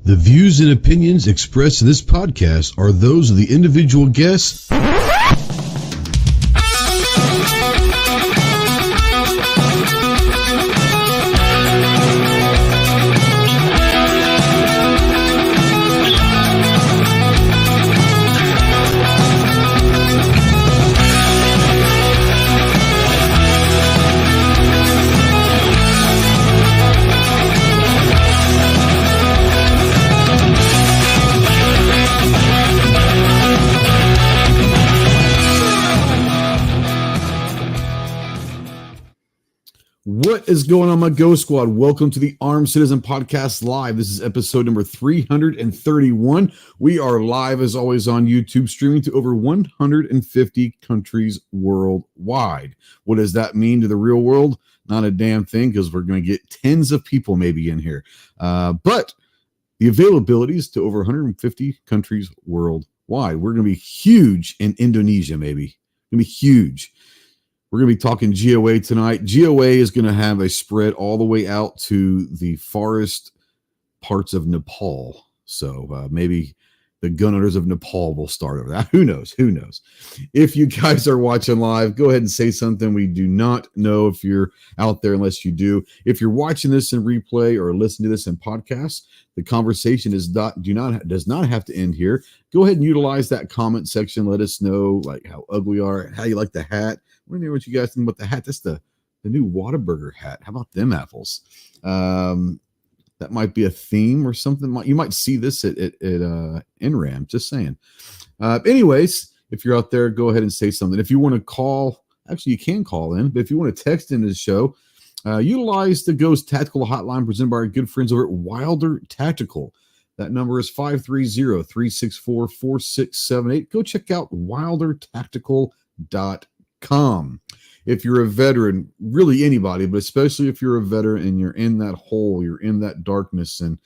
The views and opinions expressed in this podcast are those of the individual guests. What is going on, my Go Squad? Welcome to the Armed Citizen Podcast Live. This is episode number 331. We are live, as always, on YouTube, streaming to over 150 countries worldwide. What does that mean to the real world? Not a damn thing, because we're going to get tens of people maybe in here. But the availability is to over 150 countries worldwide. We're going to be huge in Indonesia, maybe. Going to be huge. We're going to be talking GOA tonight. GOA is going to have a spread all the way out to the forest parts of Nepal. So maybe the gun owners of Nepal will start over that. Who knows? Who knows? If you guys are watching live, go ahead and say something. We do not know if you're out there unless you do. If you're watching this in replay or listening to this in podcast, the conversation does not have to end here. Go ahead and utilize that comment section. Let us know like how ugly you are, how you like the hat. I wonder what you guys think about the hat. That's the new Whataburger hat. How about them apples? That might be a theme or something. You might see this at NRAM. Just saying. Anyways, if you're out there, go ahead and say something. If you want to call, actually, you can call in. But if you want to text into the show, utilize the Ghost Tactical Hotline presented by our good friends over at Wilder Tactical. That number is 530-364-4678. Go check out wildertactical.com. If you're a veteran, really anybody, but especially if you're a veteran and you're in that hole, you're in that darkness and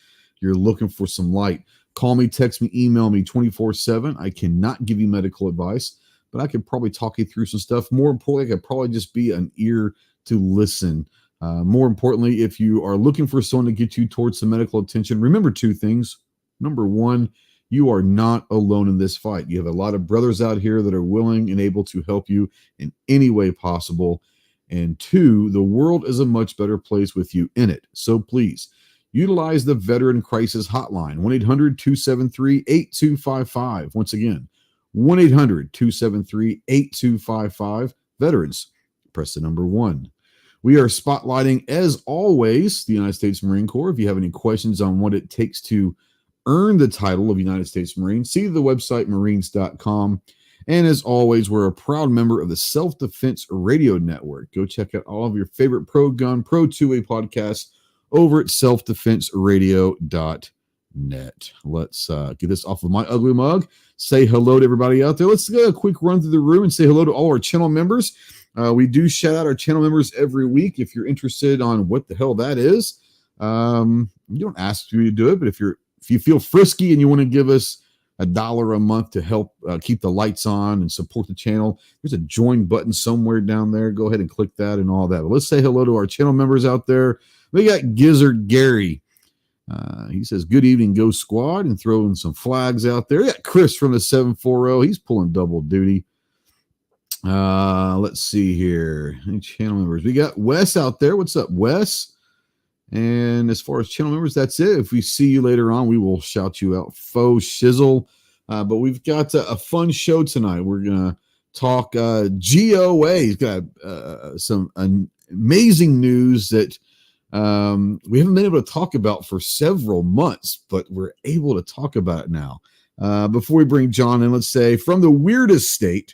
you're looking for some light, call me, text me, email me 24/7. I cannot give you medical advice, but I could probably talk you through some stuff. More importantly, I could probably just be an ear to listen. More importantly, if you are looking for someone to get you towards some medical attention, remember two things. Number one, you are not alone in this fight. You have a lot of brothers out here that are willing and able to help you in any way possible. And two, the world is a much better place with you in it. So please utilize the Veteran Crisis Hotline, 1-800-273-8255. Once again, 1-800-273-8255. Veterans, press the number 1. We are spotlighting, as always, the United States Marine Corps. If you have any questions on what it takes to earn the title of United States Marine, see the website marines.com. And as always, we're a proud member of the Self-Defense Radio Network. Go check out all of your favorite pro-gun, pro-2A podcasts over at selfdefenseradio.net. Let's get this off of my ugly mug. Say hello to everybody out there. Let's get a quick run through the room and say hello to all our channel members. We do shout out our channel members every week. If you're interested on what the hell that is, you don't ask me to do it, but if you feel frisky and you want to give us $1 a month to help keep the lights on and support the channel, there's a join button somewhere down there. Go ahead and click that and all that. But let's say hello to our channel members out there. We got Gizzard Gary. He says, good evening, Go Squad, and throwing some flags out there. Yeah, Chris from the 740. He's pulling double duty. Let's see here. Any channel members? We got Wes out there. What's up, Wes? And as far as channel members, that's it. If we see you later on, we will shout you out. Faux shizzle. But we've got a fun show tonight. We're going to talk GOA. He's got some amazing news that we haven't been able to talk about for several months, but we're able to talk about it now. Before we bring John in, let's say from the weirdest state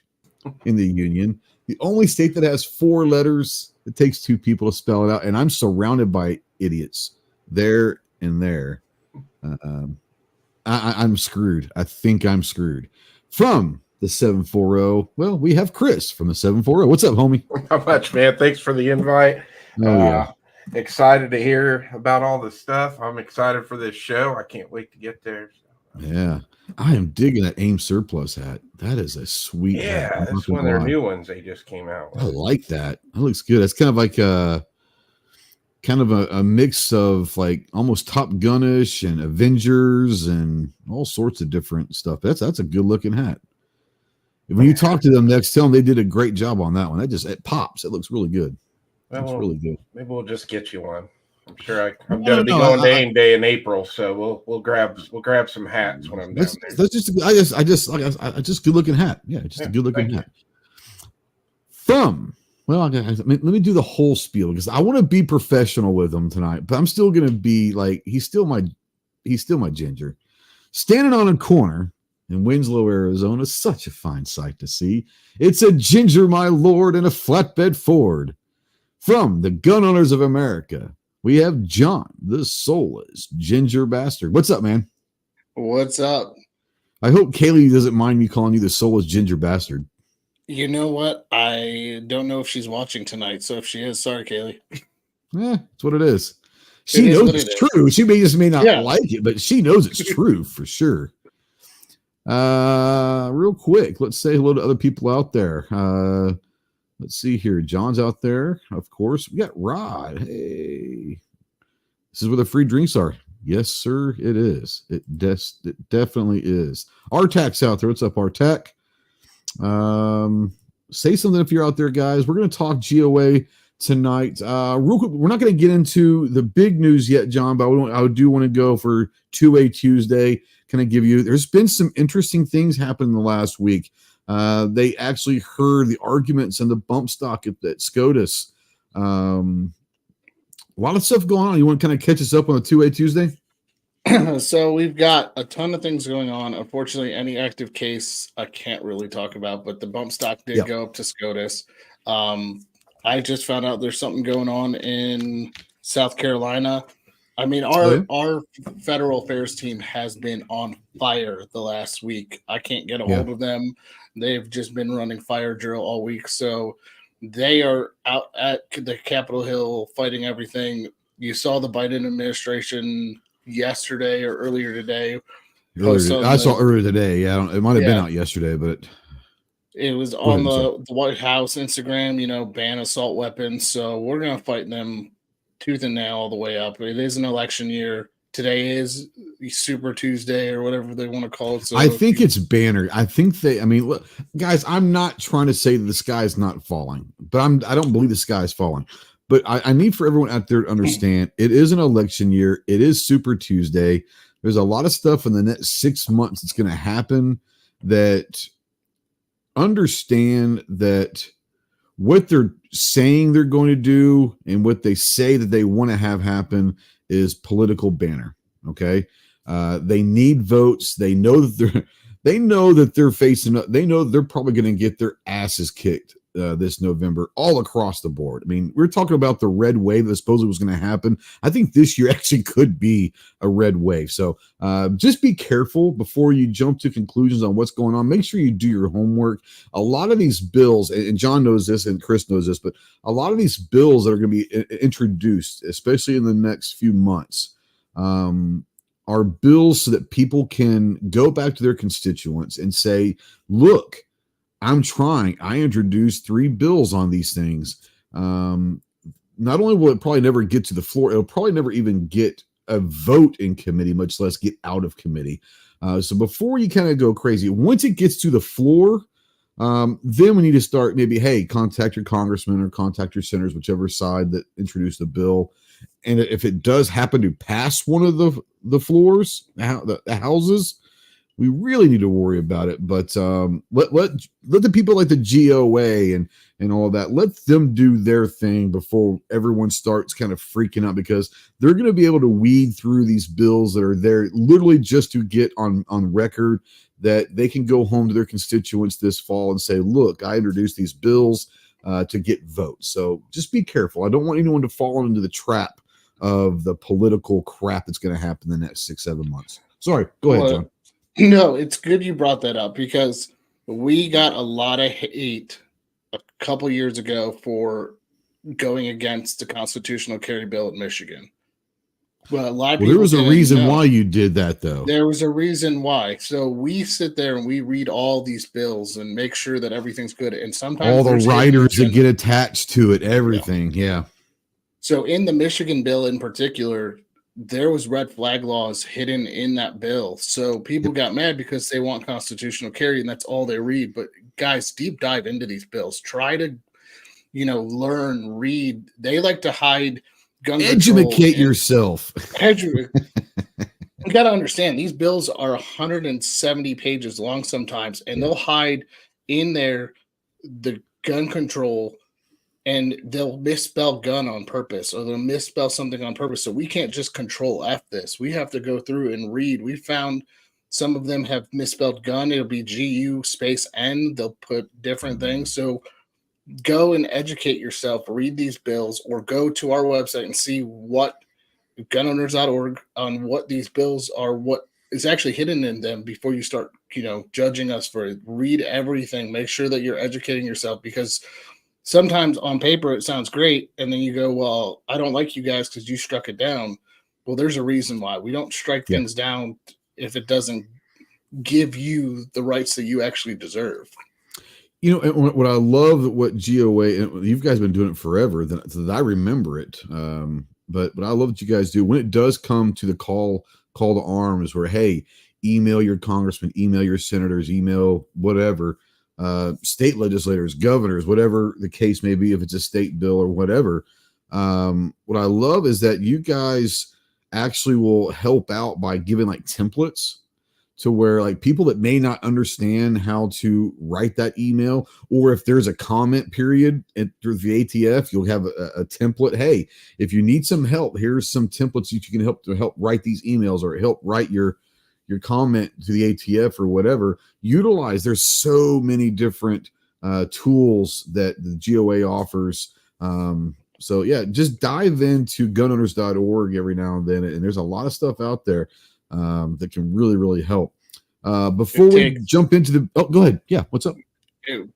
in the Union, the only state that has 4 letters, it takes 2 people to spell it out, and I'm surrounded by idiots there and there. I'm screwed. I think I'm screwed. From the 740, well, we have Chris from the 740. What's up, homie? Not much, man. Thanks for the invite. Excited to hear about all this stuff. I'm excited for this show. I can't wait to get there. Yeah, I am digging that AIM surplus hat. That is a sweet hat. Yeah, that's one of their new ones they just came out with. I like that. That looks good. It's kind of like kind of a mix of like almost Top Gun-ish and Avengers and all sorts of different stuff. That's a good looking hat. When you talk to them next, tell them they did a great job on that one. It pops. It looks really good. It's really good. Maybe we'll just get you one. I'm sure I'm going to be going to AIM Day in April, so we'll grab some hats when I'm down there. That's just just good looking hat. Yeah, just a good looking hat. Let me do the whole spiel because I want to be professional with him tonight, but I'm still going to be like he's still my ginger. Standing on a corner in Winslow, Arizona, such a fine sight to see. It's a ginger, my lord, and a flatbed Ford. From the Gun Owners of America, we have John, the soulless ginger bastard. What's up, man? What's up? I hope Kaylee doesn't mind me calling you the soulless ginger bastard. You know what? I don't know if she's watching tonight, so if she is, sorry, Kaylee. That's what it is. She knows it's true. She may not like it, but she knows it's true for sure. Real quick, let's say hello to other people out there. Let's see here. John's out there, of course. We got Rod. Hey, this is where the free drinks are. Yes, sir. It is. It definitely is. Artak's out there. What's up, Artak? Say something if you're out there, guys. We're going to talk GOA tonight. Real quick, we're not going to get into the big news yet, John, but I do want to go for 2A Tuesday. There's been some interesting things happen in the last week. They actually heard the arguments and the bump stock at SCOTUS. A lot of stuff going on. You want to kind of catch us up on the 2A Tuesday? So we've got a ton of things going on. Unfortunately, any active case I can't really talk about, but the bump stock did go up to SCOTUS. I just found out there's something going on in South Carolina. I mean, our federal affairs team has been on fire the last week. I can't get a hold of them. They've just been running fire drill all week. So they are out at the Capitol Hill fighting everything. You saw the Biden administration yesterday or earlier today. I saw earlier today. Yeah, it might have been out yesterday, but it was on the White House Instagram, ban assault weapons. So we're going to fight them tooth and nail all the way up. It is an election year. Today is Super Tuesday or whatever they want to call it. So I think it's banner. I think look, guys, I'm not trying to say the sky's not falling, but I don't believe the sky's falling. But I need for everyone out there to understand it is an election year. It is Super Tuesday. There's a lot of stuff in the next 6 months that's going to happen that understand that what they're saying they're going to do and what they say that they want to have happen is political banner. Okay. They need votes. They know that they're probably going to get their asses kicked this November all across the board. I mean, we're talking about the red wave that supposedly was going to happen. I think this year actually could be a red wave. So just be careful before you jump to conclusions on what's going on. Make sure you do your homework. A lot of these bills, and John knows this and Chris knows this, but a lot of these bills that are going to be introduced, especially in the next few months, are bills so that people can go back to their constituents and say, look, I'm trying. I introduced 3 bills on these things. Not only will it probably never get to the floor, it'll probably never even get a vote in committee, much less get out of committee. So before you kind of go crazy, once it gets to the floor, then we need to start maybe, contact your congressman or contact your senators, whichever side that introduced the bill. And if it does happen to pass one of the floors, the houses, we really need to worry about it. But let the people like the GOA and all of that, let them do their thing before everyone starts kind of freaking out, because they're going to be able to weed through these bills that are there literally just to get on record that they can go home to their constituents this fall and say, look, I introduced these bills to get votes. So just be careful. I don't want anyone to fall into the trap of the political crap that's going to happen in the next 6-7 months. Sorry, go ahead, John. No, it's good you brought that up, because we got a lot of hate a couple years ago for going against the constitutional carry bill in Michigan. Well, a lot of people, there was a reason why you did that, though. There was a reason why. So we sit there and we read all these bills and make sure that everything's good. And sometimes all the writers that get attached to it, everything. Yeah. So in the Michigan bill in particular, there was red flag laws hidden in that bill. So people got mad because they want constitutional carry and that's all they read. But guys, deep dive into these bills. Try to, learn, read. They like to hide gun control. Educate yourself. You got to understand these bills are 170 pages long sometimes, and they'll hide in there the gun control, and they'll misspell gun on purpose, or they'll misspell something on purpose. So we can't just control F this. We have to go through and read. We found some of them have misspelled gun. It'll be GU space N. They'll put different things. So go and educate yourself, read these bills, or go to our website and see what gunowners.org on what these bills are, what is actually hidden in them before you start, judging us for it. Read everything. Make sure that you're educating yourself, because sometimes on paper it sounds great, and then you go, well, I don't like you guys because you struck it down. Well, there's a reason why. We don't strike things down if it doesn't give you the rights that you actually deserve. And what I love, what GOA, and you guys have been doing it forever, that I remember it. But I love what you guys do when it does come to the call to arms, where, hey, email your congressman, email your senators, email whatever, state legislators, governors, whatever the case may be, if it's a state bill or whatever. What I love is that you guys actually will help out by giving like templates to where like people that may not understand how to write that email, or if there's a comment period through the ATF, you'll have a template. Hey, if you need some help, here's some templates that you can help write these emails, or help write your comment to the ATF or whatever. Utilize. There's so many different tools that the GOA offers. So yeah, just dive into gunowners.org every now and then, and there's a lot of stuff out there that can really, really help. Before we jump into go ahead. Yeah, what's up?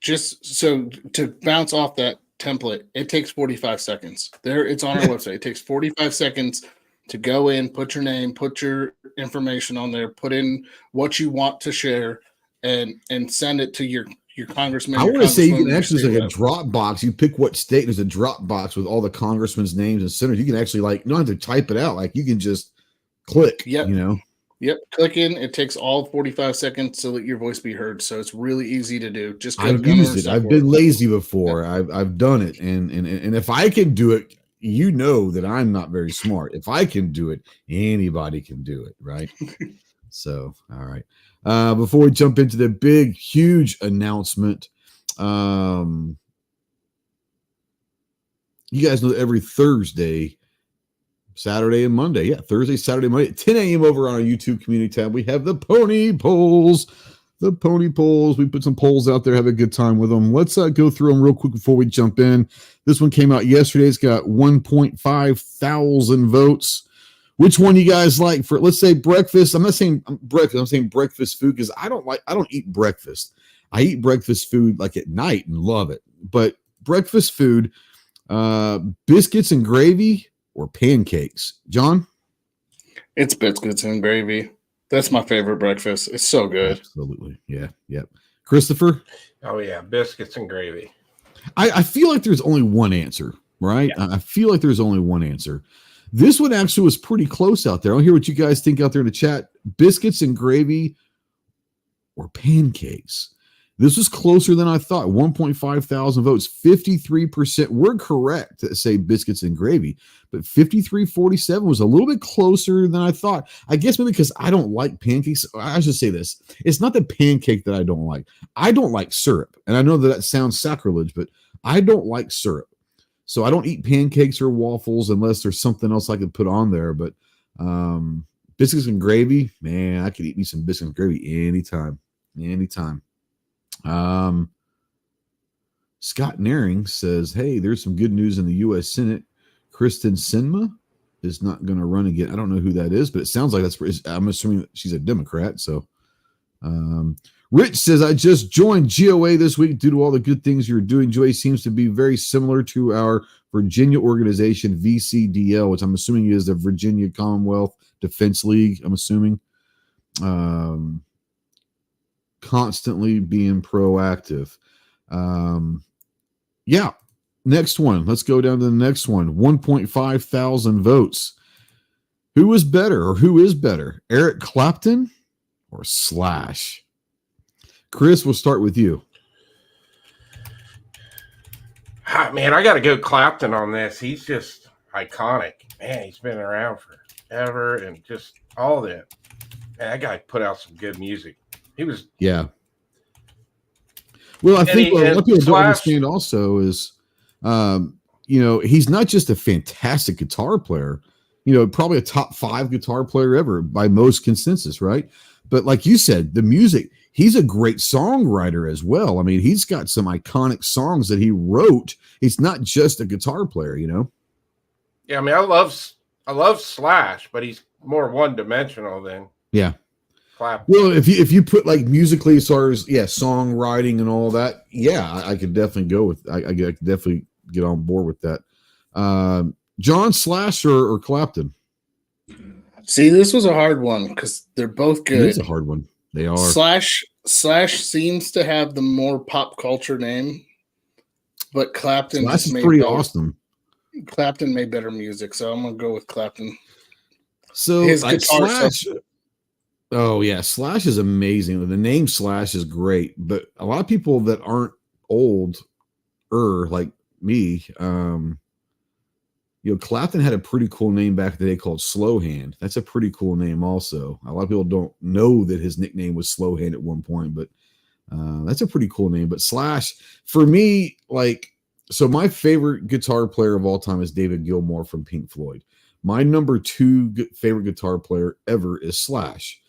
Just so to bounce off that template, it takes 45 seconds. It's on our website. It takes 45 seconds to go in, put your name, put your information on there, put in what you want to share, and send it to your congressman. I want to say you can actually, like a Dropbox. You pick what state. There's a Dropbox with all the congressmen's names and senators. You can actually, like, you don't have to type it out. Like, you can just click. Yep. Yep. Click in. It takes all 45 seconds to let your voice be heard. So it's really easy to do. Just I've used it. I've been lazy before. I've done it, and if I can do it, you know that I'm not very smart. If I can do it, anybody can do it, right? So, all right. Before we jump into the big, huge announcement, you guys know that every Thursday, Saturday, and Monday, Thursday, Saturday, Monday, at 10 a.m. over on our YouTube community tab, we have the pony polls. The pony polls. We put some polls out there, have a good time with them. Let's go through them real quick before we jump in. This one came out yesterday. It's got 1.5 thousand votes. Which one you guys like for, let's say, breakfast? I'm not saying breakfast. I'm saying breakfast food, because I don't eat breakfast. I eat breakfast food like at night and love it. But breakfast food, biscuits and gravy or pancakes? John? It's biscuits and gravy. That's my favorite breakfast. It's so good. Absolutely. Yeah. Yep. Christopher? Oh, yeah. Biscuits and gravy. I feel like there's only one answer, right? Yeah. I feel like there's only one answer. This one actually was pretty close out there. I'll hear what you guys think out there in the chat. Biscuits and gravy or pancakes? This was closer than I thought. 1.5 thousand votes. 53% were correct to say biscuits and gravy, but 53-47 was a little bit closer than I thought. I guess maybe because I don't like pancakes. I should say this. It's not the pancake that I don't like. I don't like syrup. And I know that sounds sacrilege, but I don't like syrup. So I don't eat pancakes or waffles unless there's something else I could put on there. But biscuits and gravy, man, I could eat me some biscuits and gravy anytime. Anytime. Scott Naring says, hey, there's some good news in the U.S. Senate. Kristen Sinema is not going to run again. I don't know who that is, but it sounds like I'm assuming that she's a Democrat. So, Rich says, I just joined GOA this week due to all the good things you're doing. GOA seems to be very similar to our Virginia organization, VCDL, which I'm assuming is the Virginia Commonwealth Defense League, I'm assuming. Constantly being proactive. Yeah, next one. Let's go down to the next one. 1.5 thousand votes. Who was better, or who is better, Eric Clapton or Slash? Chris, we'll start with you. Man, I got to go Clapton on this. He's just iconic. Man, he's been around forever and just all that. Man, that guy put out some good music. He was. Yeah. Well, I think what a lot of people don't understand also is, he's not just a fantastic guitar player, probably a top 5 guitar player ever by most consensus, right? But like you said, the music, he's a great songwriter as well. I mean, he's got some iconic songs that he wrote. He's not just a guitar player, Yeah, I mean, I love Slash, but he's more one-dimensional than Clapton. Well, if you put like musically as far as songwriting and all that, I could definitely go with. I could definitely get on board with that. John, Slash or Clapton? See, this was a hard one because they're both good. It is a hard one. They are. Slash seems to have the more pop culture name, but Clapton Slash is pretty awesome. Clapton made better music, so I'm gonna go with Clapton. So his guitar Slash. Oh yeah, Slash is amazing. The name Slash is great, but a lot of people that aren't old, like me, Clapton had a pretty cool name back in the day called Slowhand. That's a pretty cool name also. A lot of people don't know that his nickname was Slowhand at one point, but that's a pretty cool name. But Slash, for me, so my favorite guitar player of all time is David Gilmour from Pink Floyd. My number 2 favorite guitar player ever is Slash.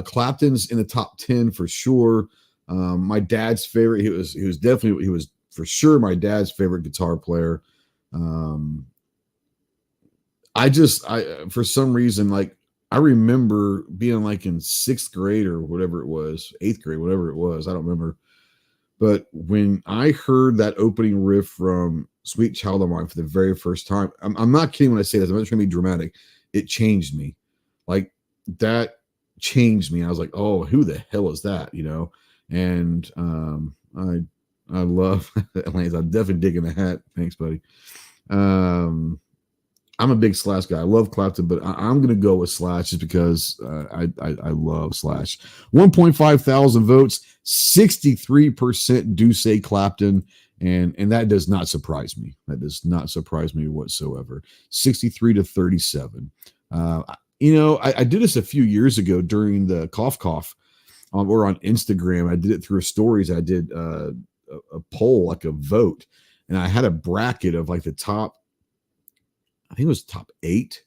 Clapton's in the top 10 for sure. My dad's favorite, he was for sure my dad's favorite guitar player. I for some reason, I remember being in 6th grade or whatever it was, 8th grade, whatever it was, I don't remember. But when I heard that opening riff from Sweet Child of Mine for the very first time, I'm not kidding when I say this, I'm not trying to be dramatic. It changed me. That changed me. I was like, oh, who the hell is that? And I love Lance. I'm definitely digging the hat. Thanks, buddy. I'm a big Slash guy. I love Clapton, but I'm going to go with Slash just because I love Slash. 1.5 thousand votes, 63% do say Clapton, and that does not surprise me. That does not surprise me whatsoever. 63 to 37. I did this a few years ago during the Cough or on Instagram. I did it through stories. I did a poll, a vote, and I had a bracket of the top, I think it was top 8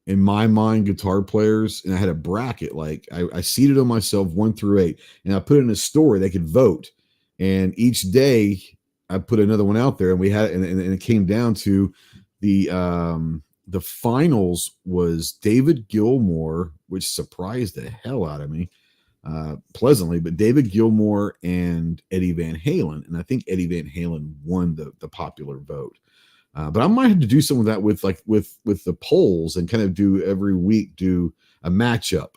in my mind, guitar players. And I had a bracket, I seated them myself 1 through 8, and I put it in a story. They could vote. And each day I put another one out there, and we had, and it came down to the finals was David Gilmour, which surprised the hell out of me, pleasantly, but David Gilmour and Eddie Van Halen. And I think Eddie Van Halen won the popular vote. But I might have to do some of that with the polls and kind of do every week, do a matchup,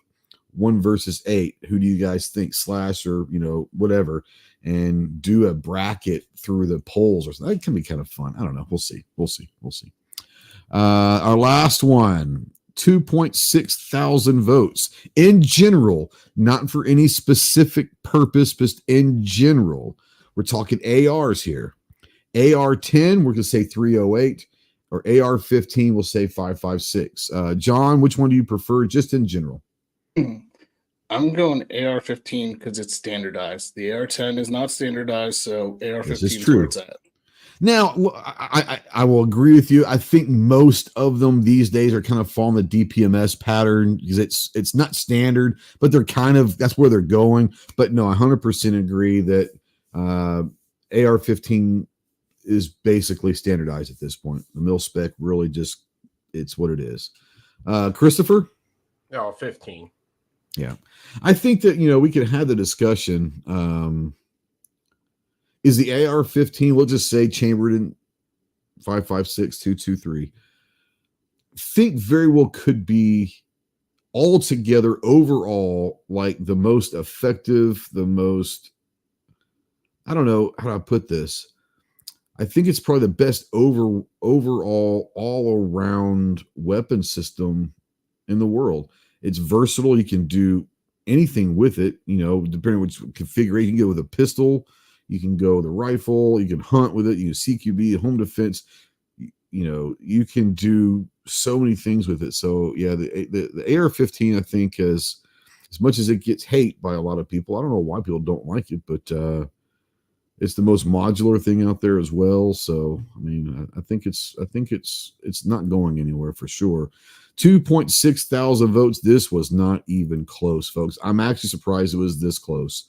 1 versus 8. Who do you guys think, Slash or, whatever, and do a bracket through the polls or something. That can be kind of fun. I don't know. We'll see. Our last one, 2.6 thousand votes in general, not for any specific purpose, just in general. We're talking ARs here. AR10, we're going to say 308, or AR15, we'll say 556. John, which one do you prefer just in general? I'm going AR15 because it's standardized. The AR10 is not standardized, so AR15 is where it's at. Now, I will agree with you. I think most of them these days are kind of following the DPMS pattern because it's not standard, but they're that's where they're going. But no, I 100% agree that AR15 is basically standardized at this point. The mil spec really just, it's what it is. Christopher? No, 15. Yeah. I think that, we could have the discussion. Is the AR-15, we'll just say chambered in 5.56, 2.23, think very well could be altogether overall the most effective, the most, I don't know how to put this. I think it's probably the best overall all around weapon system in the world. It's versatile. You can do anything with it, depending on which configuration. You can go with a pistol, you can go with a rifle, you can hunt with it, you can CQB, home defense. You can do so many things with it. So yeah, the AR-15, I think, as much as it gets hate by a lot of people, I don't know why people don't like it, but it's the most modular thing out there as well. So I mean, I think it's not going anywhere for sure. 2.6 thousand votes. This was not even close, folks. I'm actually surprised it was this close.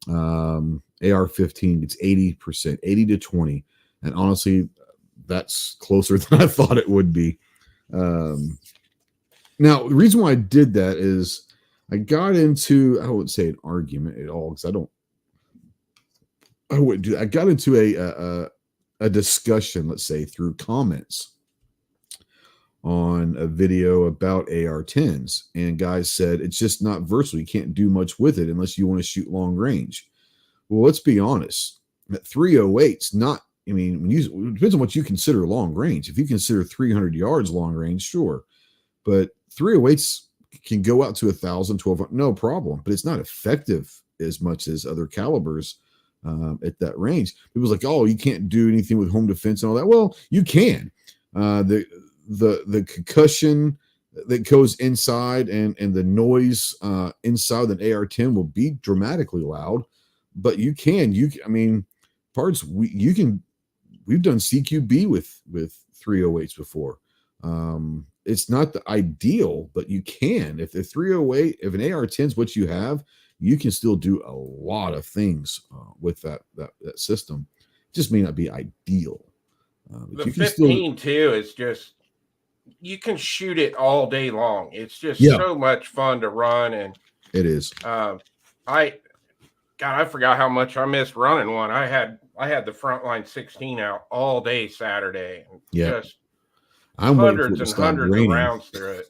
AR-15 gets 80%, 80 to 20, and honestly, that's closer than I thought it would be. Now, the reason why I did that is I got into, I wouldn't say an argument at all, because I wouldn't do that. I got into a discussion, let's say, through comments on a video about AR-10s, and guys said it's just not versatile. You can't do much with it unless you want to shoot long range. Well, let's be honest. At 308's not, I mean, it depends on what you consider long range. If you consider 300 yards long range, sure. But 308's can go out to 1,000, 1,200, no problem. But it's not effective as much as other calibers at that range. People's like, oh, you can't do anything with home defense and all that. Well, you can. The concussion that goes inside and the noise inside an AR-10 will be dramatically loud. But we've done CQB with 308s before. It's not the ideal, but you can. If the 308, if an AR-10 is what you have, you can still do a lot of things with that system. It just may not be ideal. The 15 too is just, you can shoot it all day long. It's just so much fun to run, and it is. I forgot how much I missed running one. I had the Frontline 16 out all day Saturday. Yeah. Just hundreds and hundreds of rounds through it.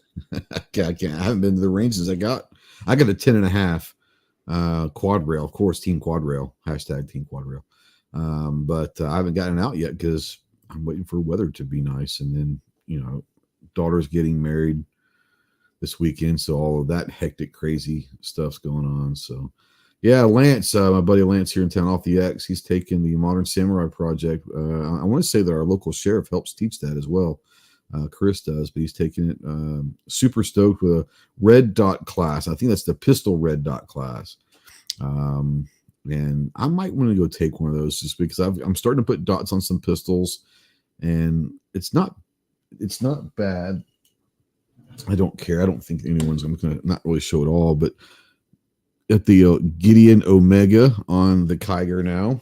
I haven't been to the ranges. I got a 10.5 quad rail, of course, Team Quad Rail, hashtag Team Quad Rail. But I haven't gotten out yet because I'm waiting for weather to be nice. And then, daughter's getting married this weekend. So all of that hectic, crazy stuff's going on. So yeah, Lance, my buddy Lance here in town off the X, he's taking the Modern Samurai project. I want to say that our local sheriff helps teach that as well. Chris does, but he's taking it super stoked with a red dot class. I think that's the pistol red dot class. And I might want to go take one of those just because I'm starting to put dots on some pistols, and it's not bad. I don't care. I don't think anyone's going to not really show it all, but at the Gideon Omega on the Kiger now.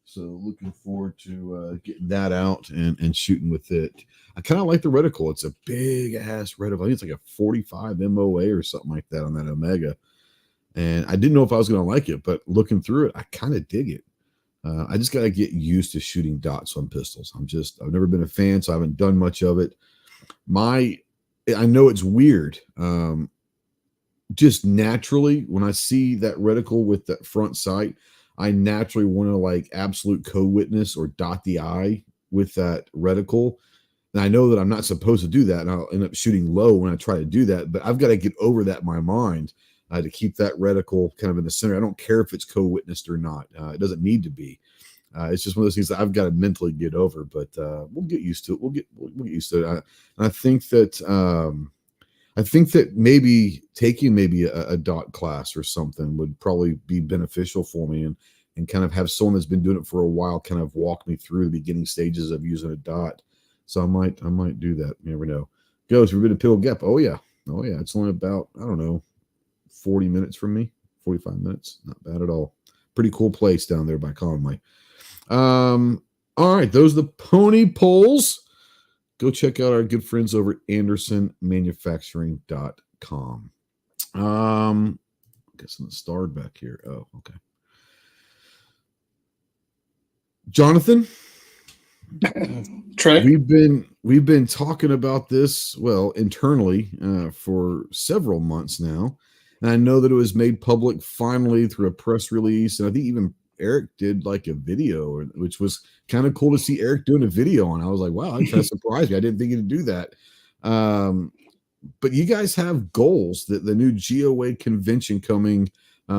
So looking forward to getting that out and shooting with it. I kind of like the reticle. It's a big ass reticle. I think it's like a 45 MOA or something like that on that Omega. And I didn't know if I was going to like it, but looking through it, I kind of dig it. I just got to get used to shooting dots on pistols. I've never been a fan, so I haven't done much of it. I know it's weird. Just naturally, when I see that reticle with that front sight, I naturally want to like absolute co-witness or dot the eye with that reticle. And I know that I'm not supposed to do that, and I'll end up shooting low when I try to do that. But I've got to get over that in my mind to keep that reticle kind of in the center. I don't care if it's co-witnessed or not. It doesn't need to be. It's just one of those things that I've got to mentally get over. But we'll get used to it. We'll get used to it. I think that maybe taking a dot class or something would probably be beneficial for me, and kind of have someone that's been doing it for a while kind of walk me through the beginning stages of using a dot. So I might do that. You never know. Goes, we've been to Pill Gap. Oh yeah. It's only about, I don't know, 40 minutes from me, 45 minutes. Not bad at all. Pretty cool place down there by Conway. All right. Those are the pony polls. Go check out our good friends over at AndersonManufacturing.com. I guess I'm starred back here. Oh, okay. Jonathan, Trey, we've been talking about this, well, internally for several months now, and I know that it was made public finally through a press release, and I think even Eric did like a video, which was kind of cool to see Eric doing a video on. I was like, wow, that kind of surprised me. I didn't think he'd do that. But you guys have goals, that the new GOA convention coming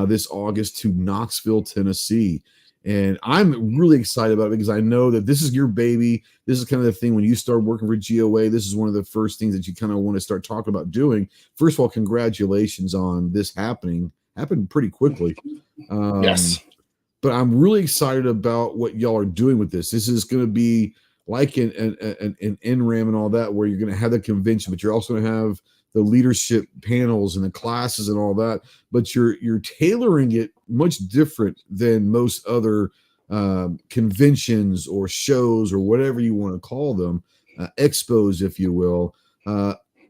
this August to Knoxville, Tennessee. And I'm really excited about it because I know that this is your baby. This is kind of the thing when you start working for GOA. This is one of the first things that you kind of want to start talking about doing. First of all, congratulations on this happening. Happened pretty quickly. Yes. But I'm really excited about what y'all are doing with this. This is going to be like an NRAM and all that, where you're going to have the convention, but you're also going to have the leadership panels and the classes and all that. But you're tailoring it much different than most other conventions or shows or whatever you want to call them, expos, if you will.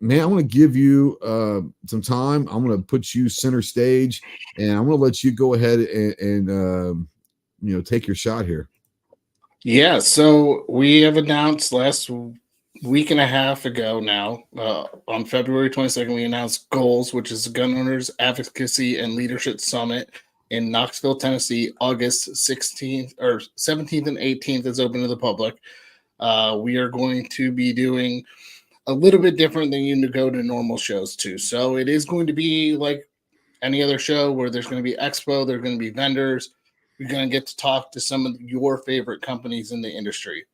Man, I want to give you some time. I'm going to put you center stage, and I'm going to let you go ahead and take your shot here. Yeah, so we have announced last week and a half ago now, on February 22nd, we announced GOALS, which is the Gun Owners Advocacy and Leadership Summit in Knoxville, Tennessee, August 16th or 17th and 18th is open to the public. We are going to be doing a little bit different than you go to normal shows too. So it is going to be like any other show where there's going to be expo, there's going to be vendors. You're going to get to talk to some of your favorite companies in the industry.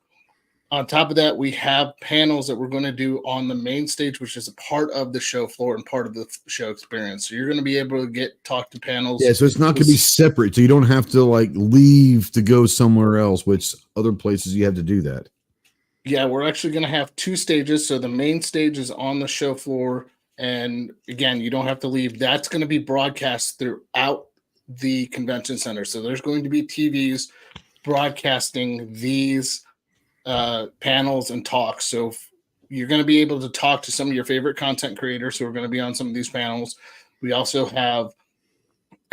On top of that, we have panels that we're going to do on the main stage, which is a part of the show floor and part of the show experience. So you're going to be able to talk to panels. Yeah, so it's not going to be separate. So you don't have to like leave to go somewhere else, which other places you have to do that. Yeah, we're actually going to have two stages. So the main stage is on the show floor. And again, you don't have to leave. That's going to be broadcast throughout the convention center. So there's going to be TVs broadcasting these panels and talks. So you're going to be able to talk to some of your favorite content creators who are going to be on some of these panels. We also have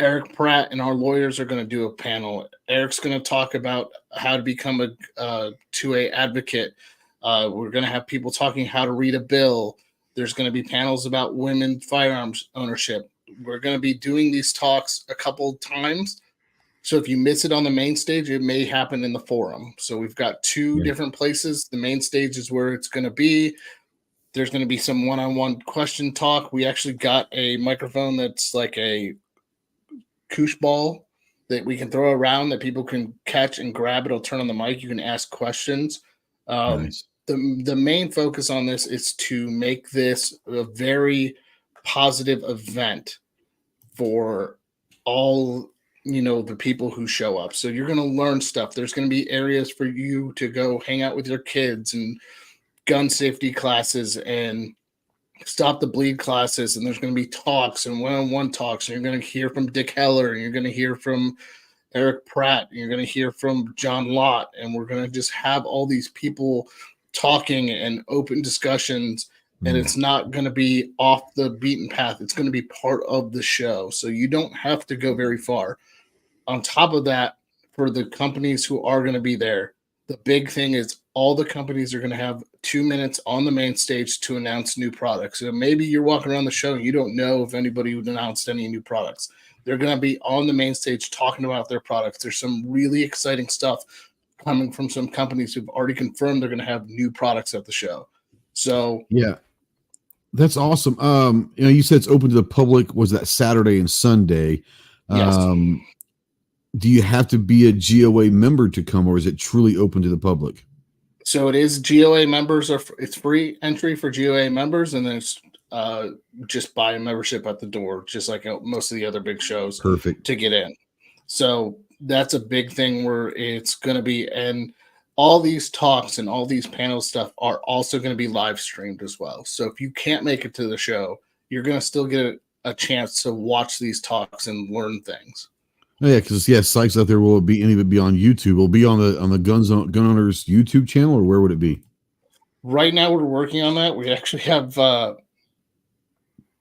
Eric Pratt and our lawyers are going to do a panel. Eric's going to talk about how to become a 2A advocate. We're going to have people talking how to read a bill. There's going to be panels about women firearms ownership. We're going to be doing these talks a couple times. So if you miss it on the main stage, it may happen in the forum. So we've got two different places. The main stage is where it's going to be. There's going to be some one-on-one question talk. We actually got a microphone that's like a koosh ball that we can throw around that people can catch and grab. It'll turn on the mic. You can ask questions. Nice. The main focus on this is to make this a very positive event for all, the people who show up. So you're going to learn stuff. There's going to be areas for you to go hang out with your kids and gun safety classes and stop the bleed classes. And there's going to be talks and one-on-one talks. And you're going to hear from Dick Heller, and you're going to hear from Eric Pratt, and you're going to hear from John Lott. And we're going to just have all these people talking and open discussions. And it's not going to be off the beaten path. It's going to be part of the show. So you don't have to go very far. On top of that, for the companies who are going to be there, the big thing is all the companies are going to have 2 minutes on the main stage to announce new products. So maybe you're walking around the show and you don't know if anybody would announced any new products. They're going to be on the main stage talking about their products. There's some really exciting stuff coming from some companies who've already confirmed they're going to have new products at the show. So yeah, that's awesome. You said it's open to the public. Was that Saturday and Sunday? Yes. Do you have to be a GOA member to come, or is it truly open to the public? So it is GOA members. It's free entry for GOA members, and then it's just buy a membership at the door, just like most of the other big shows. Perfect. To get in. So that's a big thing where it's going to be, and all these talks and all these panel stuff are also going to be live streamed as well. So if you can't make it to the show, you're going to still get a chance to watch these talks and learn things. Oh, yeah, because sites out there, will it be any of it be on YouTube? Will it be on the Gun Owners YouTube channel, or where would it be? Right now, we're working on that. We actually have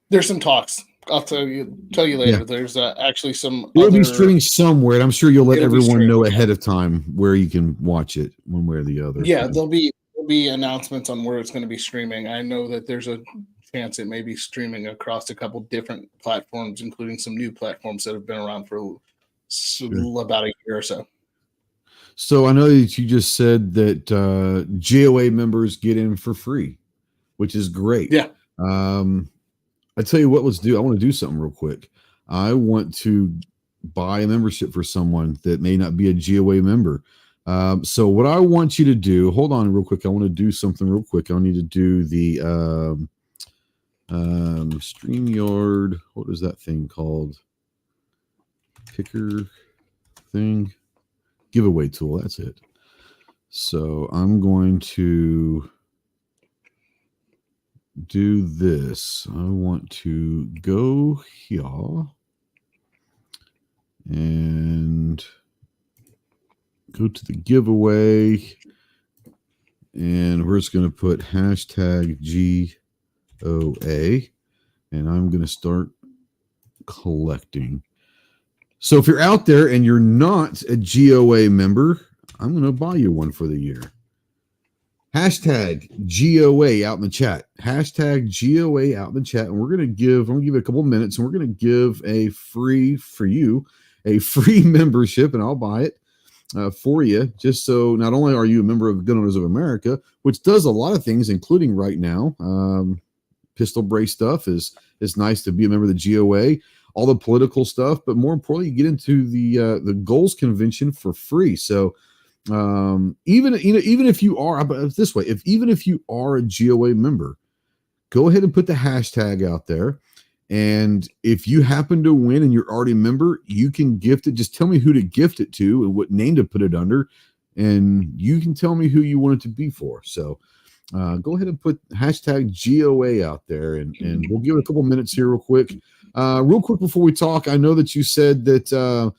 there's some talks. I'll tell you later. Yeah. There's actually some. It'll be streaming somewhere, and I'm sure you'll let everyone know ahead of time where you can watch it, one way or the other. Yeah, there'll be announcements on where it's going to be streaming. I know that there's a chance it may be streaming across a couple different platforms, including some new platforms that have been around for about a year or so. So I know that you just said that GOA members get in for free, which is great. Yeah. I tell you what, let's do. I want to do something real quick. I want to buy a membership for someone that may not be a GOA member. So what I want you to do, hold on real quick. I want to do something real quick. I need to do the StreamYard. What is that thing called? Picker thing. Giveaway tool. That's it. So I'm going to do this. I want to go here and go to the giveaway, and we're just going to put hashtag GOA, and I'm going to start collecting. So if you're out there and you're not a GOA member, I'm going to buy you one for the year. Hashtag GOA out in the chat. Hashtag GOA out in the chat. And I'm going to give you a couple of minutes, and we're going to give a free membership, and I'll buy it for you. Just so not only are you a member of Gun Owners of America, which does a lot of things, including right now, pistol brace stuff is nice to be a member of the GOA, all the political stuff, but more importantly, you get into the goals convention for free. So even if you are, but this way, even if you are a GOA member, go ahead and put the hashtag out there. And if you happen to win and you're already a member, you can gift it. Just tell me who to gift it to and what name to put it under, and you can tell me who you want it to be for. So go ahead and put hashtag GOA out there, and we'll give it a couple minutes here real quick. Real quick before we talk, I know that you said that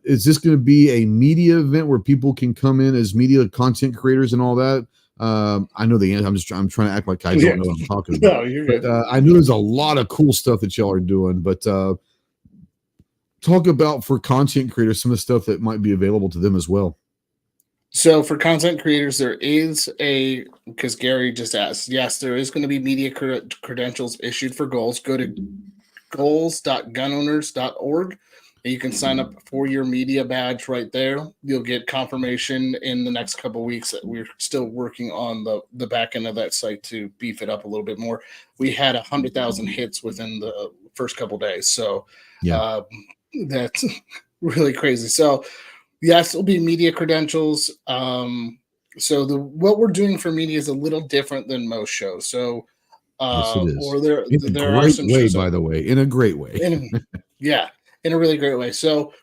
is this going to be a media event where people can come in as media content creators and all that? I know the answer. I'm trying to act like I don't know what I'm talking about. No, you're good. But, I know there's a lot of cool stuff that y'all are doing, but talk about for content creators some of the stuff that might be available to them as well. So for content creators, there is because Gary just asked, yes, there is going to be media credentials issued for goals. Go to goals.gunowners.org. And you can sign up for your media badge right there. You'll get confirmation in the next couple of weeks. We're still working on the back end of that site to beef it up a little bit more. We had 100,000 hits within the first couple of days. So that's really crazy. So yes, it'll be media credentials. So what we're doing for media is a little different than most shows. So yes, it is. Or there are are some way, shows, by the way, in a great way. In a really great way. So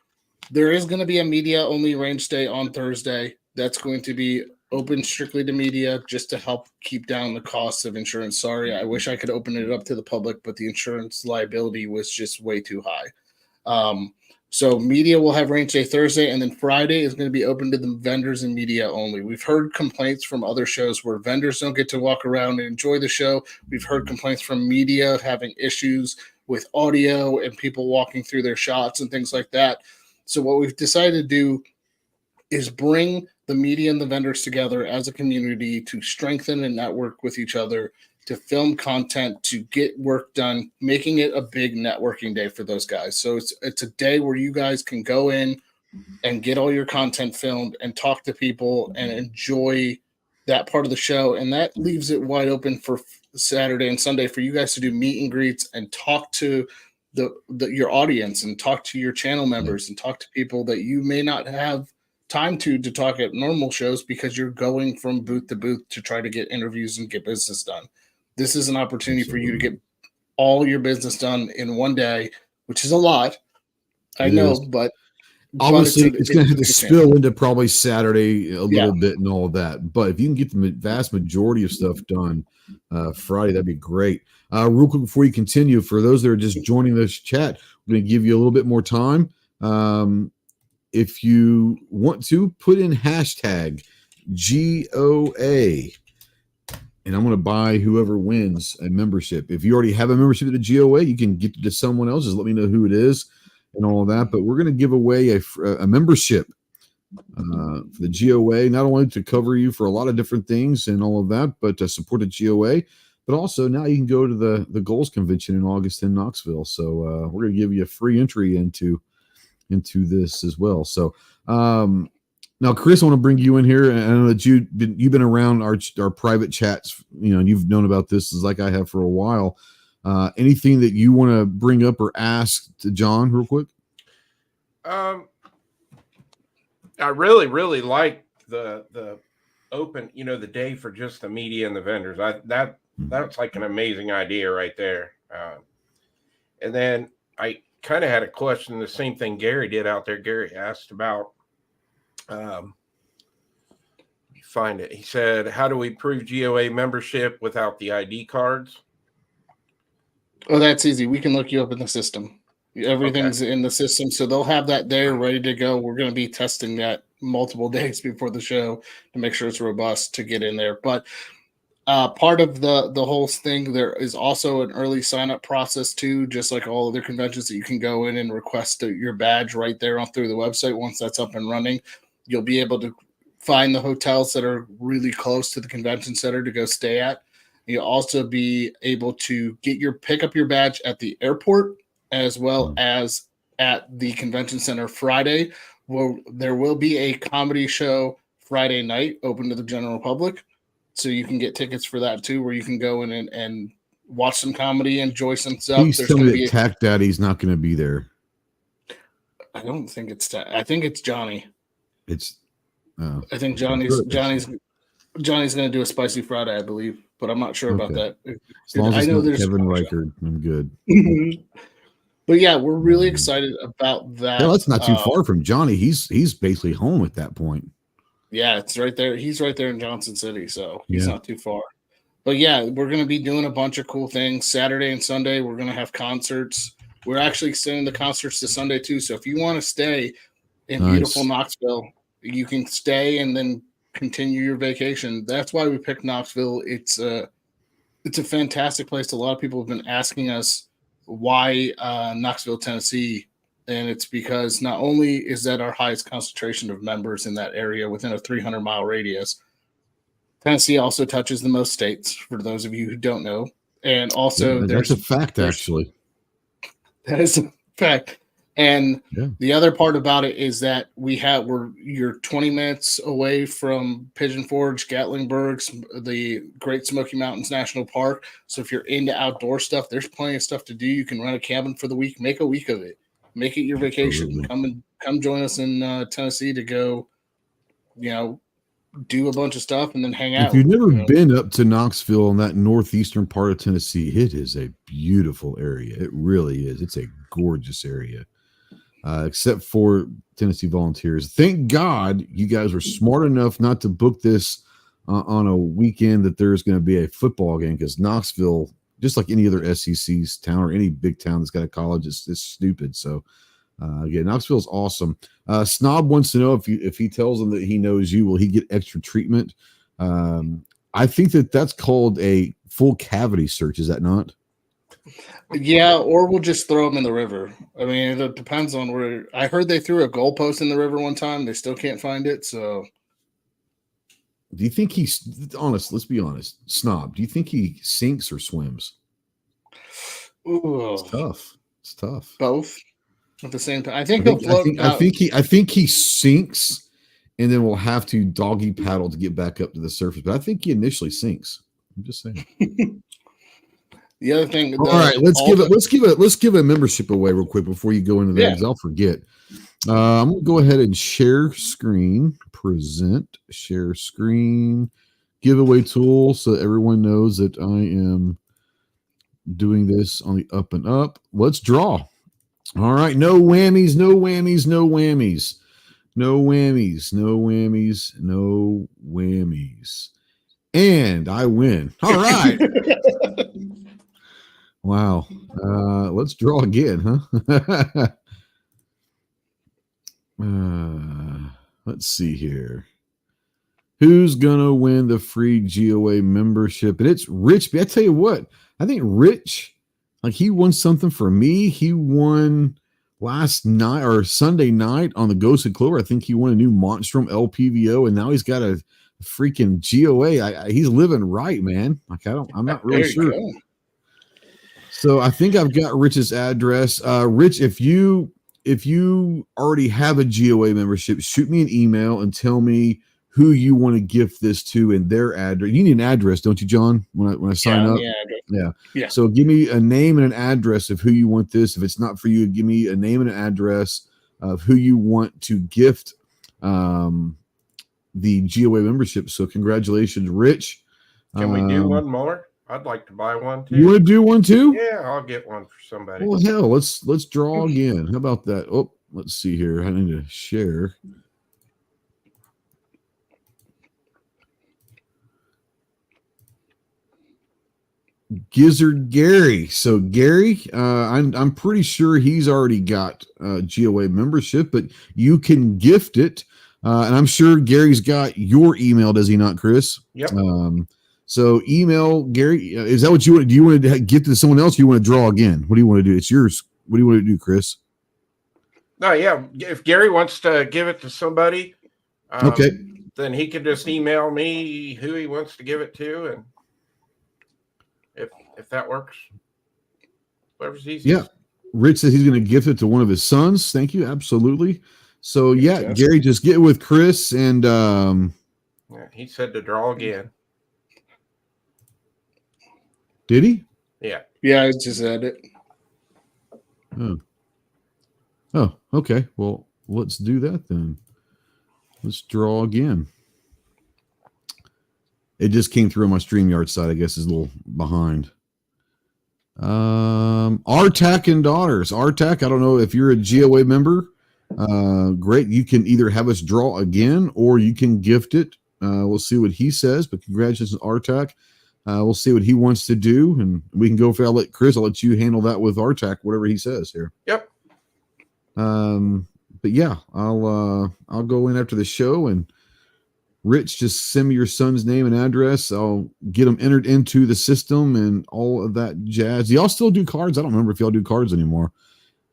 there is going to be a media only range day on Thursday. That's going to be open strictly to media just to help keep down the costs of insurance. Sorry, I wish I could open it up to the public, but the insurance liability was just way too high. So media will have range day Thursday, and then Friday is going to be open to the vendors and media only. We've heard complaints from other shows where vendors don't get to walk around and enjoy the show. We've heard complaints from media having issues with audio and people walking through their shots and things like that. So what we've decided to do is bring the media and the vendors together as a community to strengthen and network with each other, to film content, to get work done, making it a big networking day for those guys. So it's a day where you guys can go in and get all your content filmed and talk to people and enjoy that part of the show. And that leaves it wide open for Saturday and Sunday for you guys to do meet and greets and talk to your audience and talk to your channel members and talk to people that you may not have time to talk at normal shows because you're going from booth to booth to try to get interviews and get business done. This is an opportunity for you to get all your business done in one day, which is a lot. I know, but obviously it's going to have to spill into probably Saturday a little bit and all of that. But if you can get the vast majority of stuff done Friday, that'd be great. Real quick before you continue, for those that are just joining this chat, we're going to give you a little bit more time. If you want to, put in hashtag GOA, and I'm going to buy whoever wins a membership. If you already have a membership at the GOA, you can get it to someone else. Just let me know who it is and all of that. But we're going to give away a membership for the GOA, not only to cover you for a lot of different things and all of that, but to support the GOA. But also now you can go to the Goals Convention in August in Knoxville. So we're going to give you a free entry into into this as well. So now, Chris, I want to bring you in here, and I know that you've been around our private chats, and you've known about this as like I have for a while. Anything that you want to bring up or ask to John real quick? I really, really like the open, the day for just the media and the vendors. That's like an amazing idea right there. And then I kind of had a question, the same thing Gary did out there. Gary asked about, find it. He said, how do we prove GOA membership without the ID cards? Oh, that's easy. We can look you up in the system. Everything's in the system, so they'll have that there ready to go. We're going to be testing that multiple days before the show to make sure it's robust to get in there. But part of the whole thing, there is also an early sign-up process too, just like all other conventions, that you can go in and request your badge right there through the website. Once that's up and running, you'll be able to find the hotels that are really close to the convention center to go stay at. You'll also be able to pick up your badge at the airport as well as at the convention center Friday. Well, there will be a comedy show Friday night open to the general public. So you can get tickets for that too, where you can go in and watch some comedy, enjoy some stuff. Please tell me that Tack Daddy's not going to be there. I don't think it's I think it's Johnny. I think Johnny's going to do a spicy Friday, I believe, but I'm not sure about that. As long as it's not Kevin Reichard, I'm good. But yeah, we're really excited about that. Well, that's not too far from Johnny. He's basically home at that point. Yeah, it's right there. He's right there in Johnson City, so he's not too far. But yeah, we're going to be doing a bunch of cool things. Saturday and Sunday, we're going to have concerts. We're actually extending the concerts to Sunday too. So if you want to stay in beautiful Knoxville, you can stay and then continue your vacation. That's why we picked Knoxville. It's a fantastic place. A lot of people have been asking us why Knoxville, Tennessee. And it's because not only is that our highest concentration of members in that area within a 300-mile radius, Tennessee also touches the most states, for those of you who don't know. And also, that's a fact, actually. That is a fact. And the other part about it is that you're 20 minutes away from Pigeon Forge, Gatlinburg, the Great Smoky Mountains National Park. So if you're into outdoor stuff, there's plenty of stuff to do. You can rent a cabin for the week, make a week of it. Make it your vacation. Come join us in Tennessee to go, do a bunch of stuff and then hang out. If you've never been up to Knoxville in that northeastern part of Tennessee, it is a beautiful area. It really is. It's a gorgeous area, except for Tennessee Volunteers. Thank God you guys were smart enough not to book this on a weekend that there's going to be a football game, because Knoxville, just like any other SEC's town or any big town that's got a college, is stupid. So, Knoxville's awesome. Snob wants to know if he tells him that he knows you, will he get extra treatment? I think that's called a full cavity search. Is that not? Yeah, or we'll just throw them in the river. I mean, it depends on where. I heard they threw a goalpost in the river one time. They still can't find it. So, do you think he's honest? Let's be honest, Snob. Do you think he sinks or swims? Ooh, It's tough. Both at the same time. I think he'll float. I think he sinks, and then we'll have to doggy paddle to get back up to the surface. But I think he initially sinks. I'm just saying. The other thing. All right, let's give a membership away real quick before you go into that, because I'll forget. I'm gonna go ahead and share screen, share screen, giveaway tool, so everyone knows that I am doing this on the up and up. Let's draw. All right, no whammies, no whammies, no whammies, no whammies, no whammies, no whammies, and I win. All right. Wow. Let's draw again, huh? Let's see here. Who's gonna win the free GOA membership? And it's Rich. I tell you what, I think Rich, like, he won something for me. He won last night or Sunday night on the Ghost of Clover. I think he won a new Monstrum LPVO, and now he's got a freaking GOA. He's living right, man. Like, I'm not really sure. Go. So I think I've got Rich's address. Rich, if you if you already have a GOA membership, shoot me an email and tell me who you want to gift this to and their address. You need an address, don't you, John? When I sign up, Yeah. So give me a name and an address of who you want this. If it's not for you, give me a name and an address of who you want to gift the GOA membership. So congratulations, Rich. Can we do one more? I'd like to buy one too. You want to do one too? Yeah, I'll get one for somebody. Well, hell, let's draw again. How about that? Oh, let's see here. I need to share. Gizzard Gary. So Gary, I'm pretty sure he's already got GOA membership, but you can gift it. And I'm sure Gary's got your email, does he not, Chris? Yep. So email Gary. Is that what you want? Do you want to gift it to someone else? Or you want to draw again? What do you want to do? It's yours. What do you want to do, Chris? No, yeah. If Gary wants to give it to somebody, okay, then he can just email me who he wants to give it to, and if that works, whatever's easiest. Yeah. Rich says he's going to gift it to one of his sons. Thank you. Absolutely. So yeah, Gary, just get with Chris and yeah, he said to draw again. Did he? Yeah. Yeah, I just said it. Oh, okay. Well, let's do that then. Let's draw again. It just came through on my StreamYard side. I guess is a little behind. Artac and Daughters. Artac, I don't know if you're a GOA member. Great. You can either have us draw again or you can gift it. We'll see what he says, but congratulations, Artac. We'll see what he wants to do, and we can go for. I'll let you handle that with Artac, whatever he says here. Yep. But yeah, I'll go in after the show, and Rich, just send me your son's name and address. I'll get them entered into the system and all of that jazz. Do y'all still do cards? I don't remember if y'all do cards anymore.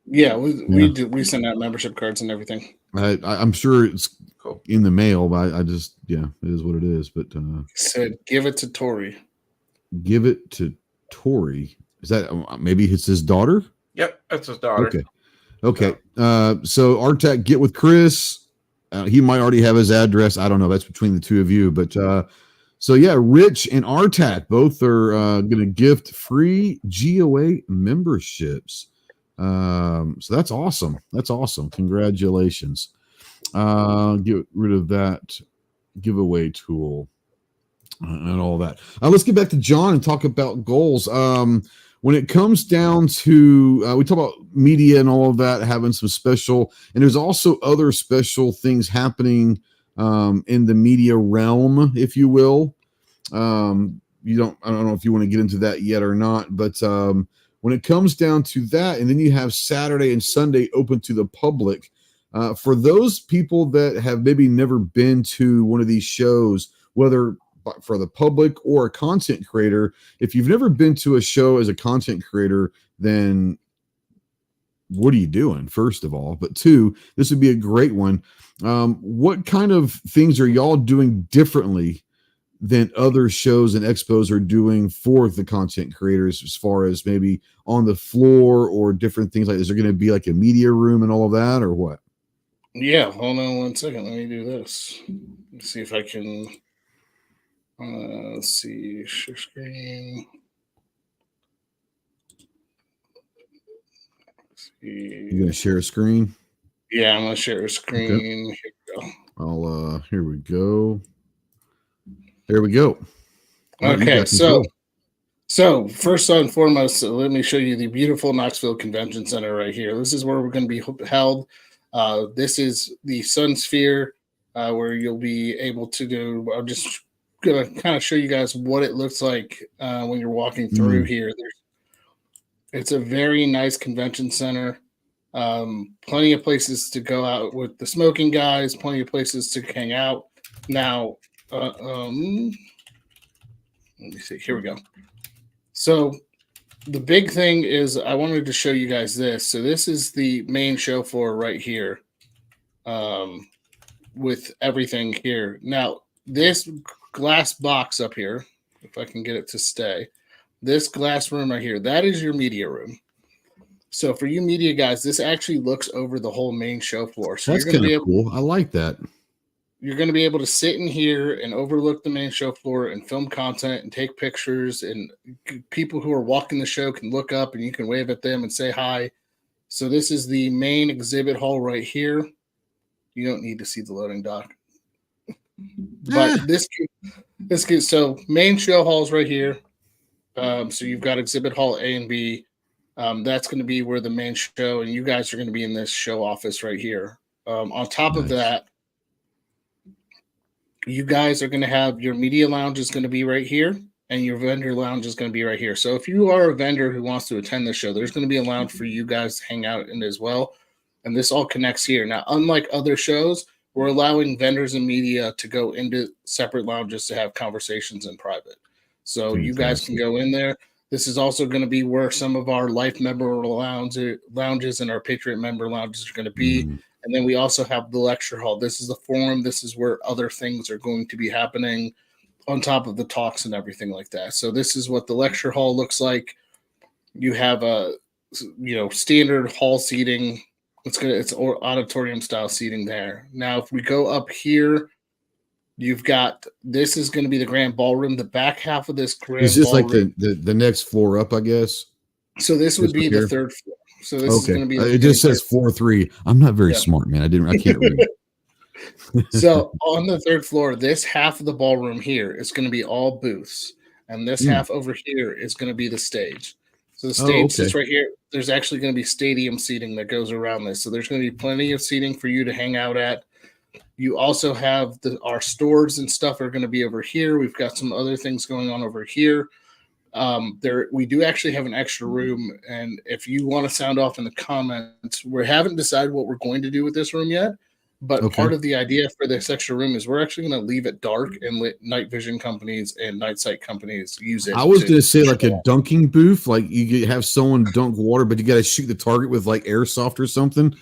Yeah, we do. We send out membership cards and everything. I'm sure it's cool in the mail, but I just, it is what it is. But said, give it to Tori. Give it to Tori. Is that maybe it's his daughter? Yep, that's his daughter. Okay. So Artac, get with Chris. He might already have his address. I don't know. That's between the two of you. But so yeah, Rich and Artac both are going to gift free GOA memberships. So that's awesome. That's awesome. Congratulations. Get rid of that giveaway tool and all that. Let's get back to John and talk about goals. When it comes down to, we talk about media and all of that, having some special, and there's also other special things happening in the media realm, if you will. I don't know if you want to get into that yet or not, but when it comes down to that, and then you have Saturday and Sunday open to the public, for those people that have maybe never been to one of these shows, whether for the public or a content creator, if you've never been to a show as a content creator, then what are you doing, first of all? But two, this would be a great one. What kind of things are y'all doing differently than other shows and expos are doing for the content creators, as far as maybe on the floor or different things? Like, is there going to be like a media room and all of that, or what? Yeah, hold on one second. Let me do this. Let's see if I can. Let's see, share screen. You gonna share a screen? Yeah, I'm gonna share a screen. Okay. Here we go. Here we go. There we go. Okay, so first and foremost, let me show you the beautiful Knoxville Convention Center right here. This is where we're going to be held. This is the Sun Sphere, where you'll be able to do. I'm just gonna kind of show you guys what it looks like when you're walking through here. It's a very nice convention center. Plenty of places to go out with the smoking guys. Plenty of places to hang out. Now, let me see. Here we go. So the big thing is I wanted to show you guys this. So this is the main show floor right here, with everything here. Now, this glass box up here, if I can get it to stay, this glass room right here, that is your media room. So for you media guys, this actually looks over the whole main show floor. So That's kind of cool. I like that. You're going to be able to sit in here and overlook the main show floor and film content and take pictures, and people who are walking the show can look up and you can wave at them and say hi. So this is the main exhibit hall right here. You don't need to see the loading dock. But so main show halls right here. So you've got exhibit hall A and B. That's going to be where the main show, and you guys are going to be in this show office right here. On top of that, you guys are going to have your media lounge is going to be right here, and your vendor lounge is going to be right here. So if you are a vendor who wants to attend the show, there's going to be a lounge for you guys to hang out in as well. And this all connects here. Now, unlike other shows, we're allowing vendors and media to go into separate lounges to have conversations in private. So you guys can go in there. This is also going to be where some of our Life member lounges and our Patriot member lounges are going to be. And then we also have the lecture hall. This is the forum. This is where other things are going to be happening on top of the talks and everything like that. So this is what the lecture hall looks like. You have a, standard hall seating. It's auditorium style seating there. Now, if we go up here, you've got, this is going to be the grand ballroom. The back half of this grand is this ballroom, like the next floor up, I guess? So this would be the third floor. So this is going to be. It just says 4-3. I'm not very smart, man. I can't read. So on the third floor, this half of the ballroom here is going to be all booths, and this half over here is going to be the stage. So the stage sits right here. There's actually going to be stadium seating that goes around this. So there's going to be plenty of seating for you to hang out at. You also have our stores and stuff are going to be over here. We've got some other things going on over here. We do actually have an extra room, and if you want to sound off in the comments, we haven't decided what we're going to do with this room yet, but part of the idea for this extra room is we're actually going to leave it dark and let night vision companies and night sight companies use it. I was going to say like a dunking booth, like you have someone dunk water, but you got to shoot the target with like airsoft or something.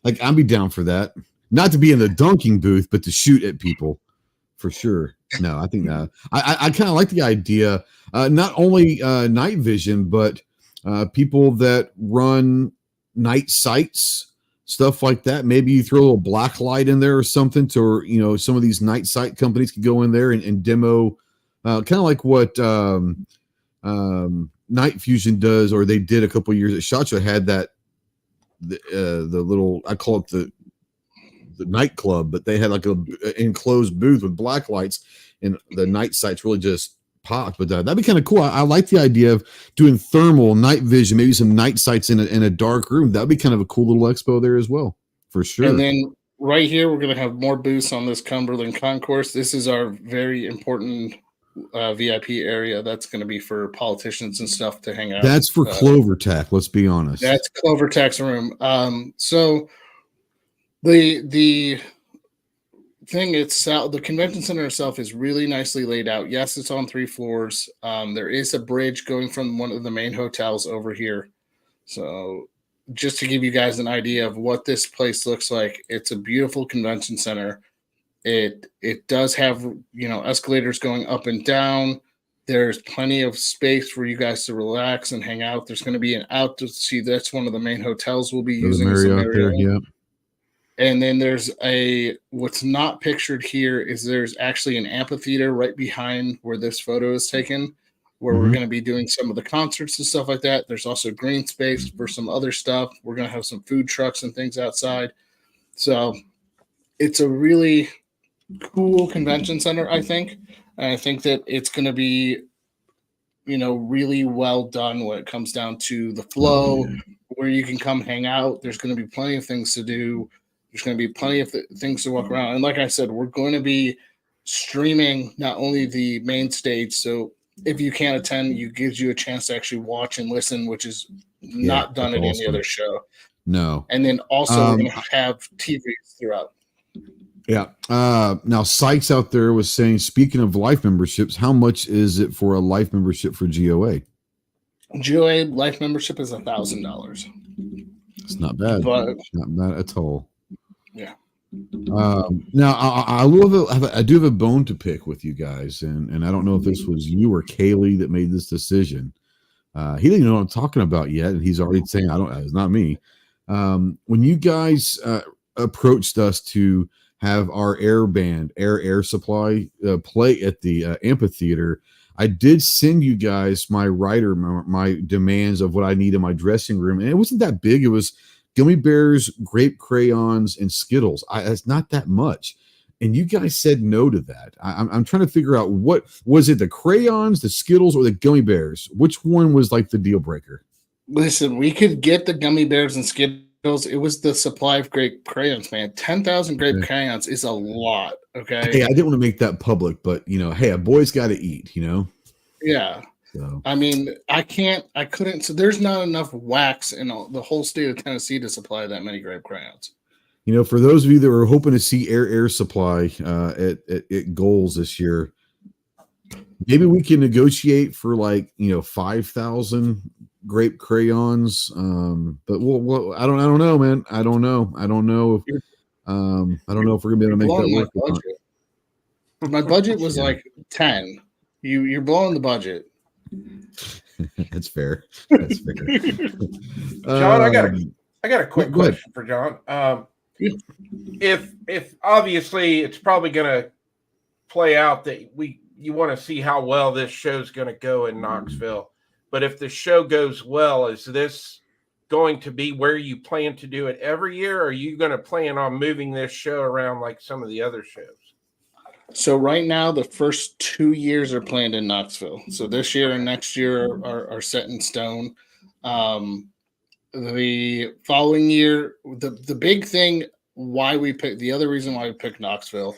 Like I'd be down for that. Not to be in the dunking booth, but to shoot at people for sure. No, I think that I kind of like the idea. Not only night vision, but people that run night sights, stuff like that. Maybe you throw a little black light in there or something to, some of these night sight companies could go in there and demo, kind of like what Night Fusion does, or they did a couple of years at SHOT Show. Had that the little, I call it the nightclub, but they had like a enclosed booth with black lights, and the night sights really just popped. But that'd be kind of cool. I like the idea of doing thermal night vision, maybe some night sights in a dark room. That'd be kind of a cool little expo there as well, for sure. And then right here, we're going to have more booths on this Cumberland Concourse. This is our very important VIP area. That's going to be for politicians and stuff to hang out. That's for Clover Tack. Let's be honest. That's Clover Tack's room. So the thing itself, the convention center itself is really nicely laid out. Yes, it's on 3 floors. There is a bridge going from one of the main hotels over here. So just to give you guys an idea of what this place looks like, it's a beautiful convention center. It does have, escalators going up and down. There's plenty of space for you guys to relax and hang out. There's going to be an out to see. That's one of the main hotels we'll be using. Marriott there, yeah. And then there's what's not pictured here is there's actually an amphitheater right behind where this photo is taken, where we're going to be doing some of the concerts and stuff like that. There's also green space for some other stuff. We're going to have some food trucks and things outside. So it's a really cool convention center, I think. And I think that it's going to be, really well done when it comes down to the flow, where you can come hang out. There's going to be plenty of things to do. There's going to be plenty of things to walk around. And like I said, we're going to be streaming not only the main stage. So if you can't attend, it gives you a chance to actually watch and listen, which is not done at any other show. No. And then also we're going to have TVs throughout. Yeah. Now Sykes out there was saying, speaking of life memberships, how much is it for a life membership for GOA? GOA life membership is $1,000. It's not bad. But, not bad at all. Yeah. Now I do have a bone to pick with you guys, and I don't know if this was you or Kaylee that made this decision. He didn't even know what I'm talking about yet, and he's already saying, "I don't." It's not me. When you guys approached us to have our air supply play at the amphitheater, I did send you guys my demands of what I need in my dressing room, and it wasn't that big. It was gummy bears, grape crayons, and Skittles. It's not that much. And you guys said no to that. I'm trying to figure out, what was it, the crayons, the Skittles, or the gummy bears? Which one was like the deal breaker? Listen, we could get the gummy bears and Skittles. It was the supply of grape crayons, man. 10,000 grape crayons is a lot. Okay. Hey, I didn't want to make that public, but hey, a boy's got to eat, Yeah. So. I mean, I couldn't. So there's not enough wax in the whole state of Tennessee to supply that many grape crayons. For those of you that were hoping to see air supply at Goals this year, maybe we can negotiate for 5,000 grape crayons. But I don't know, man. I don't know if we're gonna be able to make that work. My budget was 10. You're blowing the budget. That's fair. That's fair. John, I got a quick question for John. If obviously it's probably going to play out that you want to see how well this show's going to go in Knoxville, but if the show goes well, is this going to be where you plan to do it every year, or are you going to plan on moving this show around like some of the other shows? So right now, the first 2 years are planned in Knoxville. So this year and next year are set in stone. The following year, the big thing the other reason why we picked Knoxville,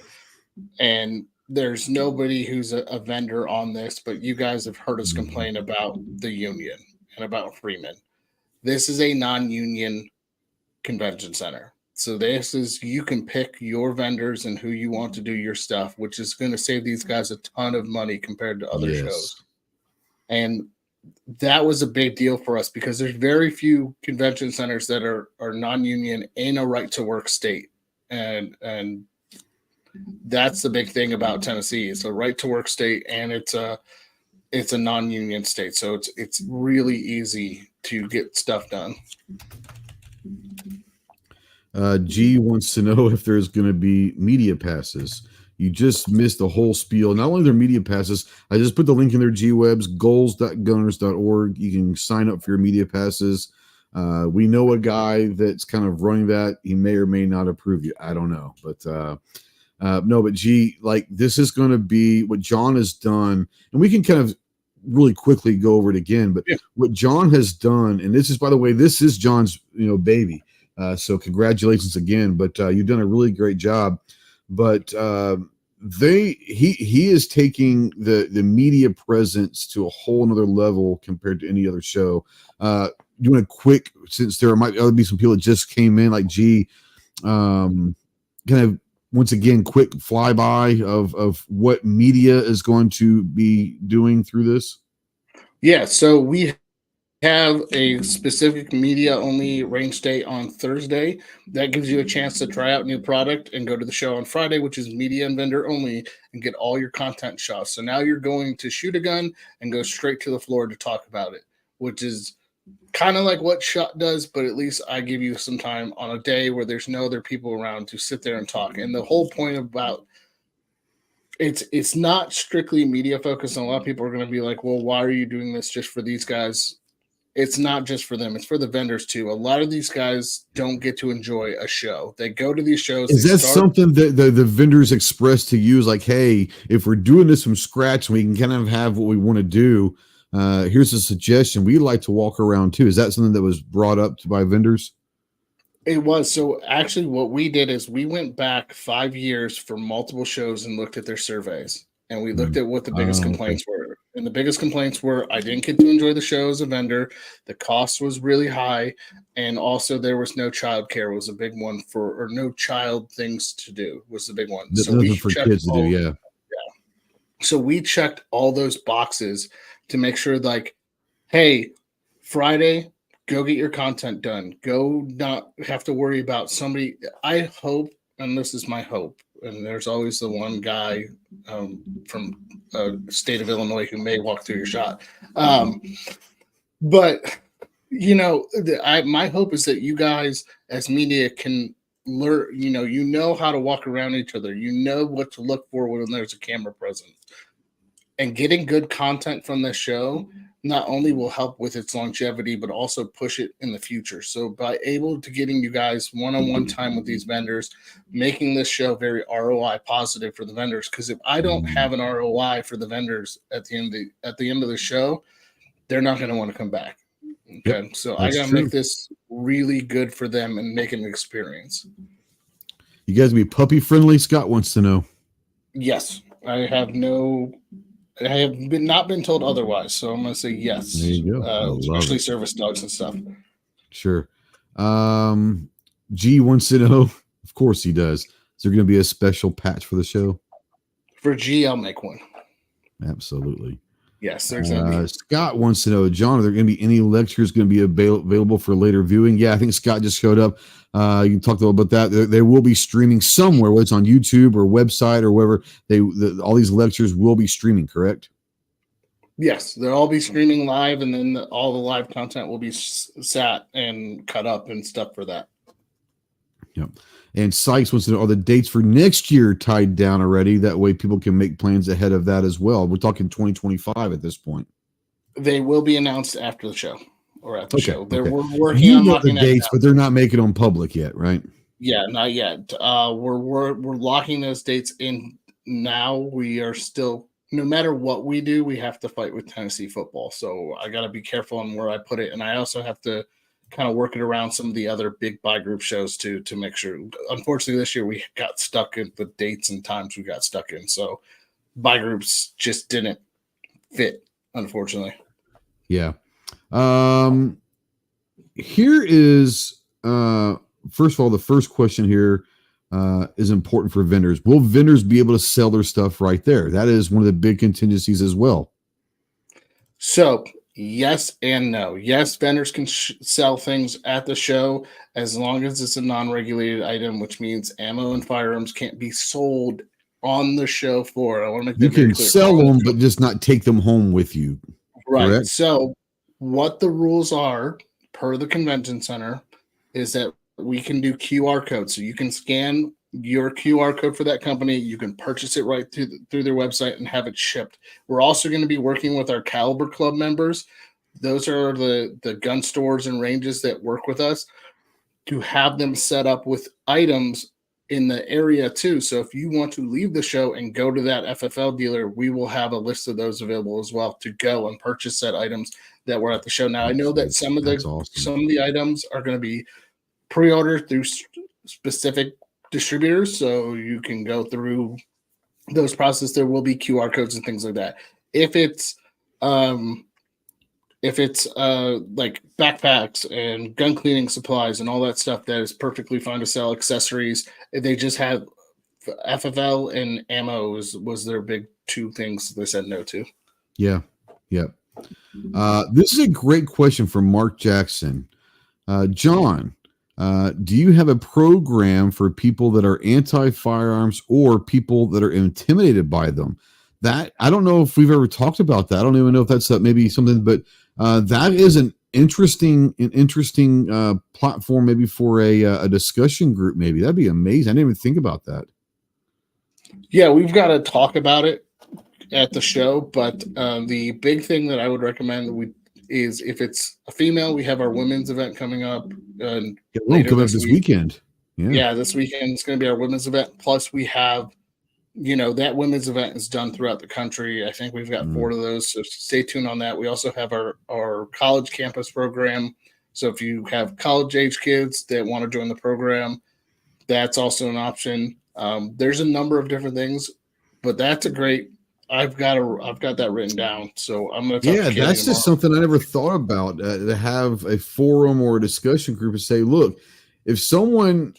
and there's nobody who's a vendor on this, but you guys have heard us complain about the union and about Freeman. This is a non-union convention center. So you can pick your vendors and who you want to do your stuff, which is going to save these guys a ton of money compared to other shows. And that was a big deal for us because there's very few convention centers that are non-union in a right-to-work state. And that's the big thing about Tennessee. It's a right-to-work state, and it's a non-union state. So it's really easy to get stuff done. G wants to know if there's going to be media passes. You just missed the whole spiel. Not only their media passes, I just put the link in their G-Webs, goals.gunners.org. You can sign up for your media passes. We know a guy that's kind of running that. He may or may not approve you. I don't know. But no, but G, this is going to be what John has done. And we can kind of really quickly go over it again. But what John has done, and this is, by the way, this is John's baby. So congratulations again. But you've done a really great job. But he is taking the media presence to a whole nother level compared to any other show. Doing a quick, since there might be some people that just came in, like G, kind of once again quick flyby of what media is going to be doing through this. Yeah, so we have a specific media only range day on Thursday. That gives you a chance to try out new product and go to the show on Friday, which is media and vendor only, and get all your content shots. So now you're going to shoot a gun and go straight to the floor to talk about it, which is kind of like what SHOT does, but at least I give you some time on a day where there's no other people around to sit there and talk. And the whole point about it's not strictly media focused, and a lot of people are going to be like, well, why are you doing this just for these guys? It's not just for them. It's for the vendors too. A lot of these guys don't get to enjoy a show. They go to these shows. Is that something that the vendors express to you? Is like, hey, if we're doing this from scratch, we can kind of have what we want to do. Here's a suggestion. We'd like to walk around too. Is that something that was brought up by vendors? It was. So actually what we did is we went back 5 years for multiple shows and looked at their surveys. And we looked at what the biggest complaints were. And the biggest complaints were, I didn't get to enjoy the show as a vendor. The cost was really high. And also there was no child care was a big one or no child things to do was the big one. So we for kids to do, yeah. So we checked all those boxes to make sure, like, hey, Friday, go get your content done. Go not have to worry about somebody. I hope, and this is my hope, and there's always the one guy from state of Illinois who may walk through your shot. But my hope is that you guys as media can learn. You know how to walk around each other. You know what to look for when there's a camera present. And getting good content from this show not only will help with its longevity, but also push it in the future. So by able to getting you guys one-on-one time with these vendors, making this show very ROI positive for the vendors. Because if I don't have an ROI for the vendors at the end of the show, they're not going to want to come back. Okay, yep, so I got to make this really good for them and make an experience. You guys be puppy friendly? Scott wants to know. Yes, I have not been told otherwise, so I'm going to say yes. There you go. Especially service dogs and stuff. Sure. G wants to know, of course he does. Is there going to be a special patch for the show? For G, I'll make one. Absolutely. Yes, there's going to be. Scott wants to know, John, are there going to be any lectures going to be available for later viewing? Yeah, I think Scott just showed up. You can talk a little about that. They will be streaming somewhere, whether it's on YouTube or website or wherever. All these lectures will be streaming, correct? Yes, they'll all be streaming live, and then all the live content will be sat and cut up and stuff for that. Yep. And Sykes wants to know, are the dates for next year tied down already? That way people can make plans ahead of that as well. We're talking 2025 at this point. They will be announced after the show or at the show. Okay. We're working on the dates, but they're not making them public yet, right? Yeah, not yet. We're locking those dates in now. We are still, no matter what we do, we have to fight with Tennessee football. So I got to be careful on where I put it. And I also have to kind of work it around some of the other big buy group shows to make sure. Unfortunately, this year we got stuck in the dates and times we got stuck in. So buy groups just didn't fit, unfortunately. Yeah. Here is, first of all, the first question here is important for vendors. Will vendors be able to sell their stuff right there? That is one of the big contingencies as well. So yes and no. Yes, vendors can sell things at the show as long as it's a non-regulated item, which means ammo and firearms can't be sold on the show floor. I want to make that very clear. You can sell them, but just not take them home with you. Right. Correct? So what the rules are per the convention center is that we can do QR codes. So you can scan your QR code for that company. You can purchase it right through their website and have it shipped. We're also going to be working with our Caliber Club members. Those are the gun stores and ranges that work with us to have them set up with items in the area too. So if you want to leave the show and go to that FFL dealer, we will have a list of those available as well to go and purchase said items that were at the show. Now I know that some of the items are going to be pre-ordered through specific distributors, so you can go through those processes. There will be QR codes and things like that. If it's like backpacks and gun cleaning supplies and all that stuff, that is perfectly fine to sell. Accessories, they just have FFL and ammo was their big two things they said no to. Yeah. This is a great question from Mark Jackson. John, do you have a program for people that are anti-firearms or people that are intimidated by them? That I don't know if we've ever talked about that. I don't even know if that's maybe something, but that is an interesting platform maybe for a discussion group. Maybe that'd be amazing. I didn't even think about that. Yeah, we've got to talk about it at the show, but the big thing that I would recommend is if it's a female, we have our women's event coming up. Coming up this weekend. Yeah, this weekend it's going to be our women's event. Plus, we have, that women's event is done throughout the country. I think we've got 4 of those, so stay tuned on that. We also have our college campus program. So if you have college-age kids that want to join the program, that's also an option. There's a number of different things, but that's a great. I've got that written down, so I'm going to. Yeah, that's just something I never thought about, to have a forum or a discussion group and say, look, if someone's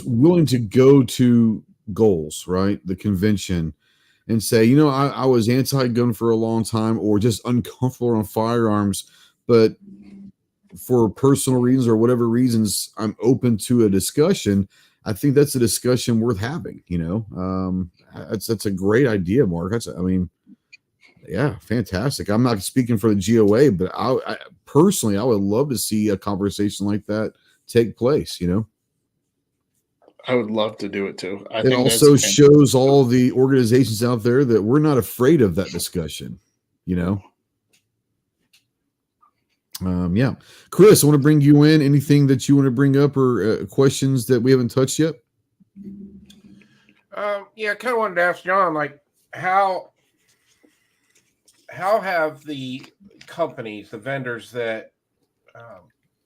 willing to go to goals, right, the convention, and say, I was anti-gun for a long time, or just uncomfortable on firearms, but for personal reasons or whatever reasons, I'm open to a discussion. I think that's a discussion worth having. That's a great idea, Mark. Yeah, fantastic. I'm not speaking for the GOA, but I personally, I would love to see a conversation like that take place, I would love to do it too. I It think that's also shows all the organizations out there that we're not afraid of that discussion, Yeah. Chris, I want to bring you in. Anything that you want to bring up or questions that we haven't touched yet? Yeah, I kind of wanted to ask John, like, how have the companies, the vendors that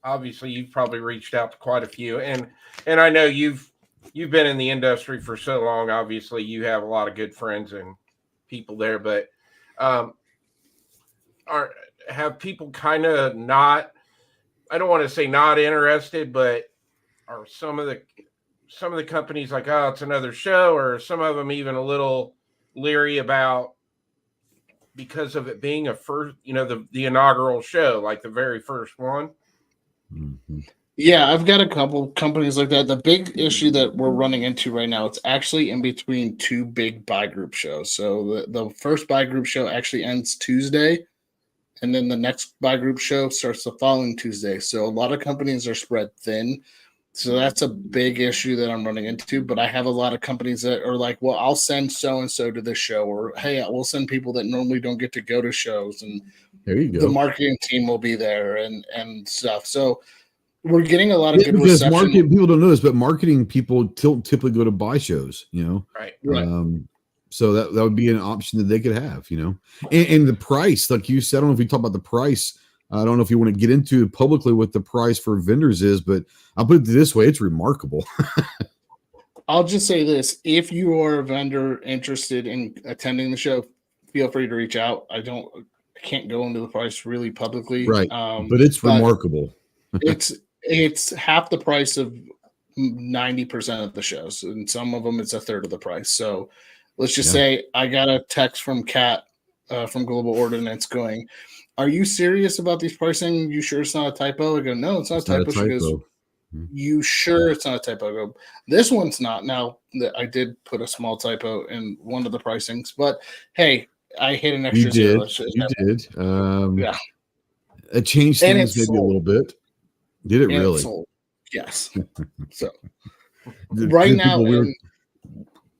obviously you've probably reached out to quite a few, and I know you've been in the industry for so long. Obviously, you have a lot of good friends and people there, but have people kind of not? I don't want to say not interested, but are some of the companies like, oh, it's another show, or some of them even a little leery about, because of it being a first, the inaugural show, like the very first one. Mm-hmm. Yeah, I've got a couple companies like that. The big issue that we're running into right now, it's actually in between two big buy group shows. So the first buy group show actually ends Tuesday, and then the next buy group show starts the following Tuesday. So a lot of companies are spread thin. So that's a big issue that I'm running into. But I have a lot of companies that are like, well, I'll send so-and-so to this show, or hey, we'll send people that normally don't get to go to shows, and there you go. The marketing team will be there and stuff. So we're getting a lot of good because reception. People don't know this, but marketing people typically go to buy shows, Right. So that would be an option that they could have, and the price, like you said, I don't know if we talk about the price. I don't know if you want to get into publicly what the price for vendors is, but I'll put it this way. It's remarkable. I'll just say this. If you are a vendor interested in attending the show, feel free to reach out. I can't go into the price really publicly. Right. But it's remarkable. It's half the price of 90% of the shows, and some of them it's a third of the price. So let's just say I got a text from Kat from Global Ordinance going, "Are you serious about these pricing? You sure it's not a typo?" I go, "No, it's not a typo." She goes, "You sure it's not a typo?" I go, "This one's not." Now, I did put a small typo in one of the pricings, but hey, I hit an extra zero. You did. Yeah. It changed things maybe a little bit. Did it and really? It sold. Yes. So right now, did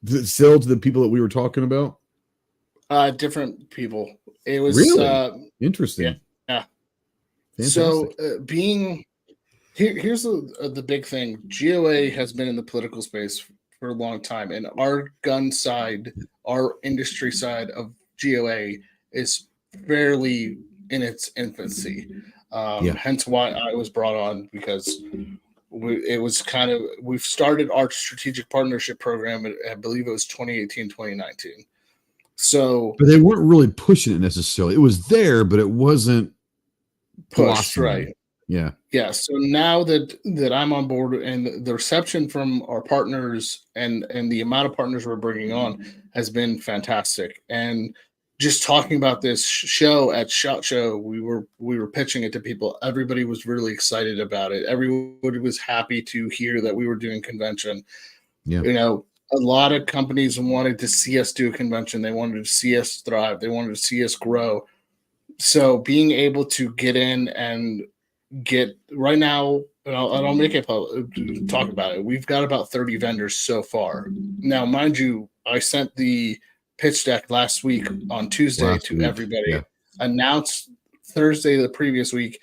it sell to the people that we were talking about? Different people. It was really interesting. Yeah. Fantastic. So here's the big thing. GOA has been in the political space for a long time, and our gun side, our industry side of GOA is fairly in its infancy. Hence why I was brought on, because we've started our strategic partnership program. I believe it was 2018, 2019. So, but they weren't really pushing it necessarily. It was there, but it wasn't pushed, right? Yeah. So now that I'm on board, and the reception from our partners and the amount of partners we're bringing on has been fantastic. And just talking about this show at SHOT Show, we were pitching it to people. Everybody was really excited about it. Everybody was happy to hear that we were doing convention. Yeah. A lot of companies wanted to see us do a convention. They wanted to see us thrive. They wanted to see us grow. So being able to get in and get right now, and I'll make it talk about it. We've got about 30 vendors so far. Now, mind you, I sent the pitch deck last week on Tuesday to everybody. Announced Thursday the previous week,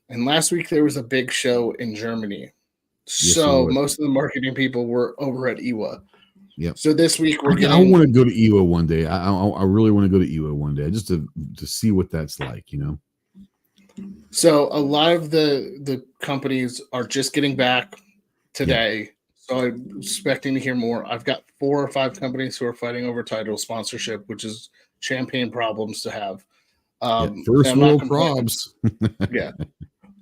and last week there was a big show in Germany. So most of the marketing people were over at EWA. Yeah. So this week I want to go to EWA one day. I really want to go to EWA one day just to see what that's like, So a lot of the companies are just getting back today. Yeah. So I'm expecting to hear more. I've got 4 or 5 companies who are fighting over title sponsorship, which is champagne problems to have. First world problems. Yeah.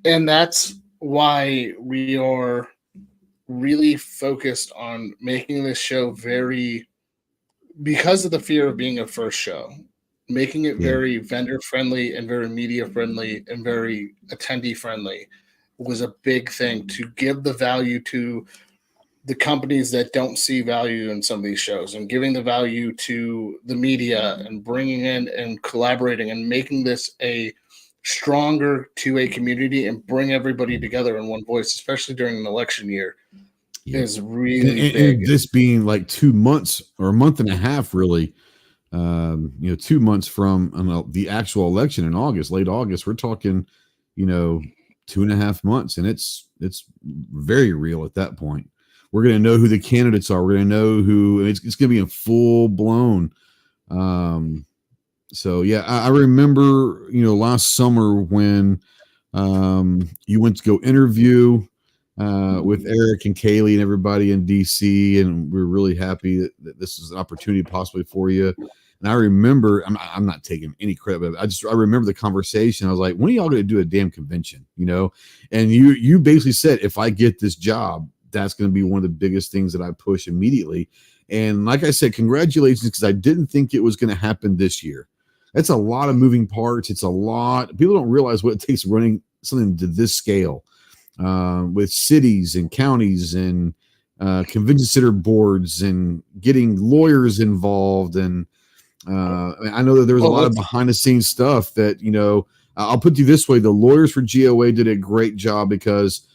And that's why we are really focused on making this show because of the fear of being a first show, making it very vendor friendly and very media friendly and very attendee friendly was a big thing to give the value to the companies that don't see value in some of these shows and giving the value to the media and bringing in and collaborating and making this a stronger 2A community and bring everybody together in one voice, especially during an election year, is really big. And this being like 2 months or a month and a half, really, 2 months from the actual election in August, late August, we're talking, 2.5 months, and it's very real at that point. We're going to know who the candidates are. We're going to know who it's going to be a full blown. So yeah, I remember, last summer when you went to go interview with Eric and Kaylee and everybody in DC, and we're really happy that this is an opportunity possibly for you. And I remember, I'm not taking any credit, but I remember the conversation. I was like, when are y'all going to do a damn convention? And you basically said, if I get this job, that's going to be one of the biggest things that I push immediately. And like I said, congratulations, because I didn't think it was going to happen this year. That's a lot of moving parts. It's a lot. People don't realize what it takes running something to this scale, with cities and counties and convention center boards and getting lawyers involved. And I know that there was a lot of behind the scenes stuff that, I'll put you this way. The lawyers for GOA did a great job, because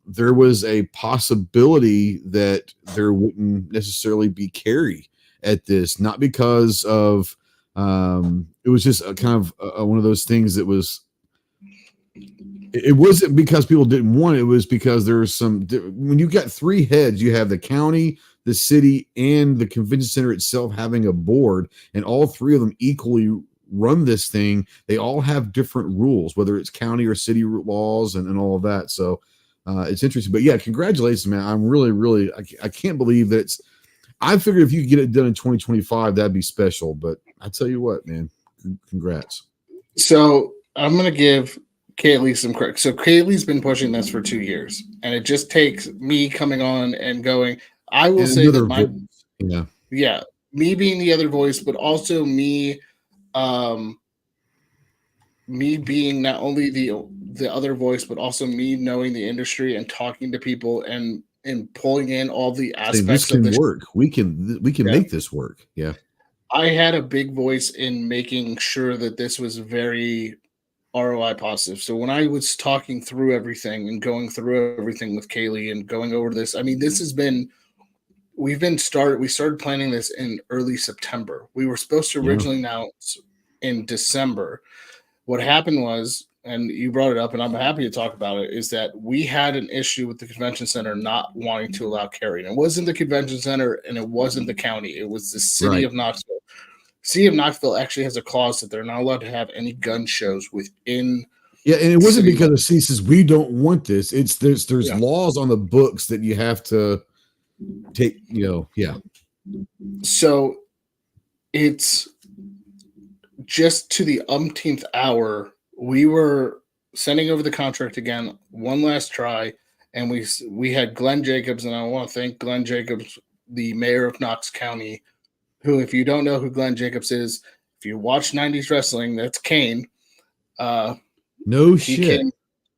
there was a possibility that there wouldn't necessarily be carry at this, not because of it was just a kind of one of those things that was, it wasn't because people didn't want it. It was because there's when you got 3 heads, you have the county, the city, and the convention center itself having a board, and all 3 of them equally run this thing. They all have different rules, whether it's county or city laws and all of that. So it's interesting. But yeah, congratulations, man. I'm really, I can't believe that I figured if you could get it done in 2025, that'd be special. But I tell you what, man, congrats. So I'm going to give Kaylee some credit. So Kaylee's been pushing this for 2 years, and it just takes me coming on and going. I will say that me being the other voice, but also me being not only the other voice, but also me knowing the industry and talking to people and pulling in all the aspects of this. Work. We can make this work. Yeah. I had a big voice in making sure that this was very ROI positive. So when I was talking through everything and going through everything with Kaylee and going over this, I mean, this has been, we started planning this in early September. We were supposed to originally announce in December. What happened was, and you brought it up, and I'm happy to talk about it, is that we had an issue with the convention center not wanting to allow carry. And it wasn't the convention center, and it wasn't the county. It was the city of Knoxville. City of Knoxville actually has a clause that they're not allowed to have any gun shows within. Yeah, and it wasn't because the city says we don't want this. It's there's laws on the books that you have to take. So it's just to the umpteenth hour. We were sending over the contract again, one last try, and we had Glenn Jacobs, and I want to thank Glenn Jacobs, the mayor of Knox County, who, if you don't know who Glenn Jacobs is, if you watch 90s wrestling, that's Kane. No shit.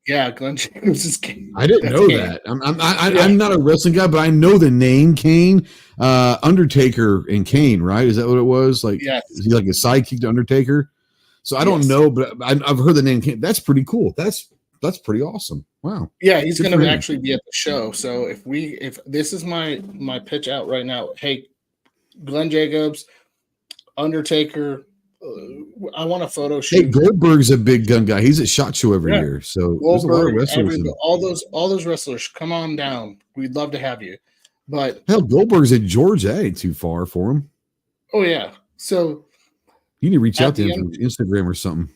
Glenn Jacobs is Kane. I didn't know that. I'm not a wrestling guy, but I know the name Kane. Undertaker and Kane, right? Is that what it was? Like, is he like a sidekick to Undertaker? So I don't know, but I've heard the name Kane. That's pretty cool. That's pretty awesome. Wow. Yeah, he's going to actually be at the show. So if this is my pitch out right now, hey, Glenn Jacobs, Undertaker, I want a photo shoot. Hey, Goldberg's a big gun guy. He's at SHOT Show every year. So there's a lot of wrestlers. All those wrestlers, come on down. We'd love to have you. But hell, Goldberg's at Georgia. Ain't too far for him. Oh yeah. So you need to reach out to him through Instagram or something.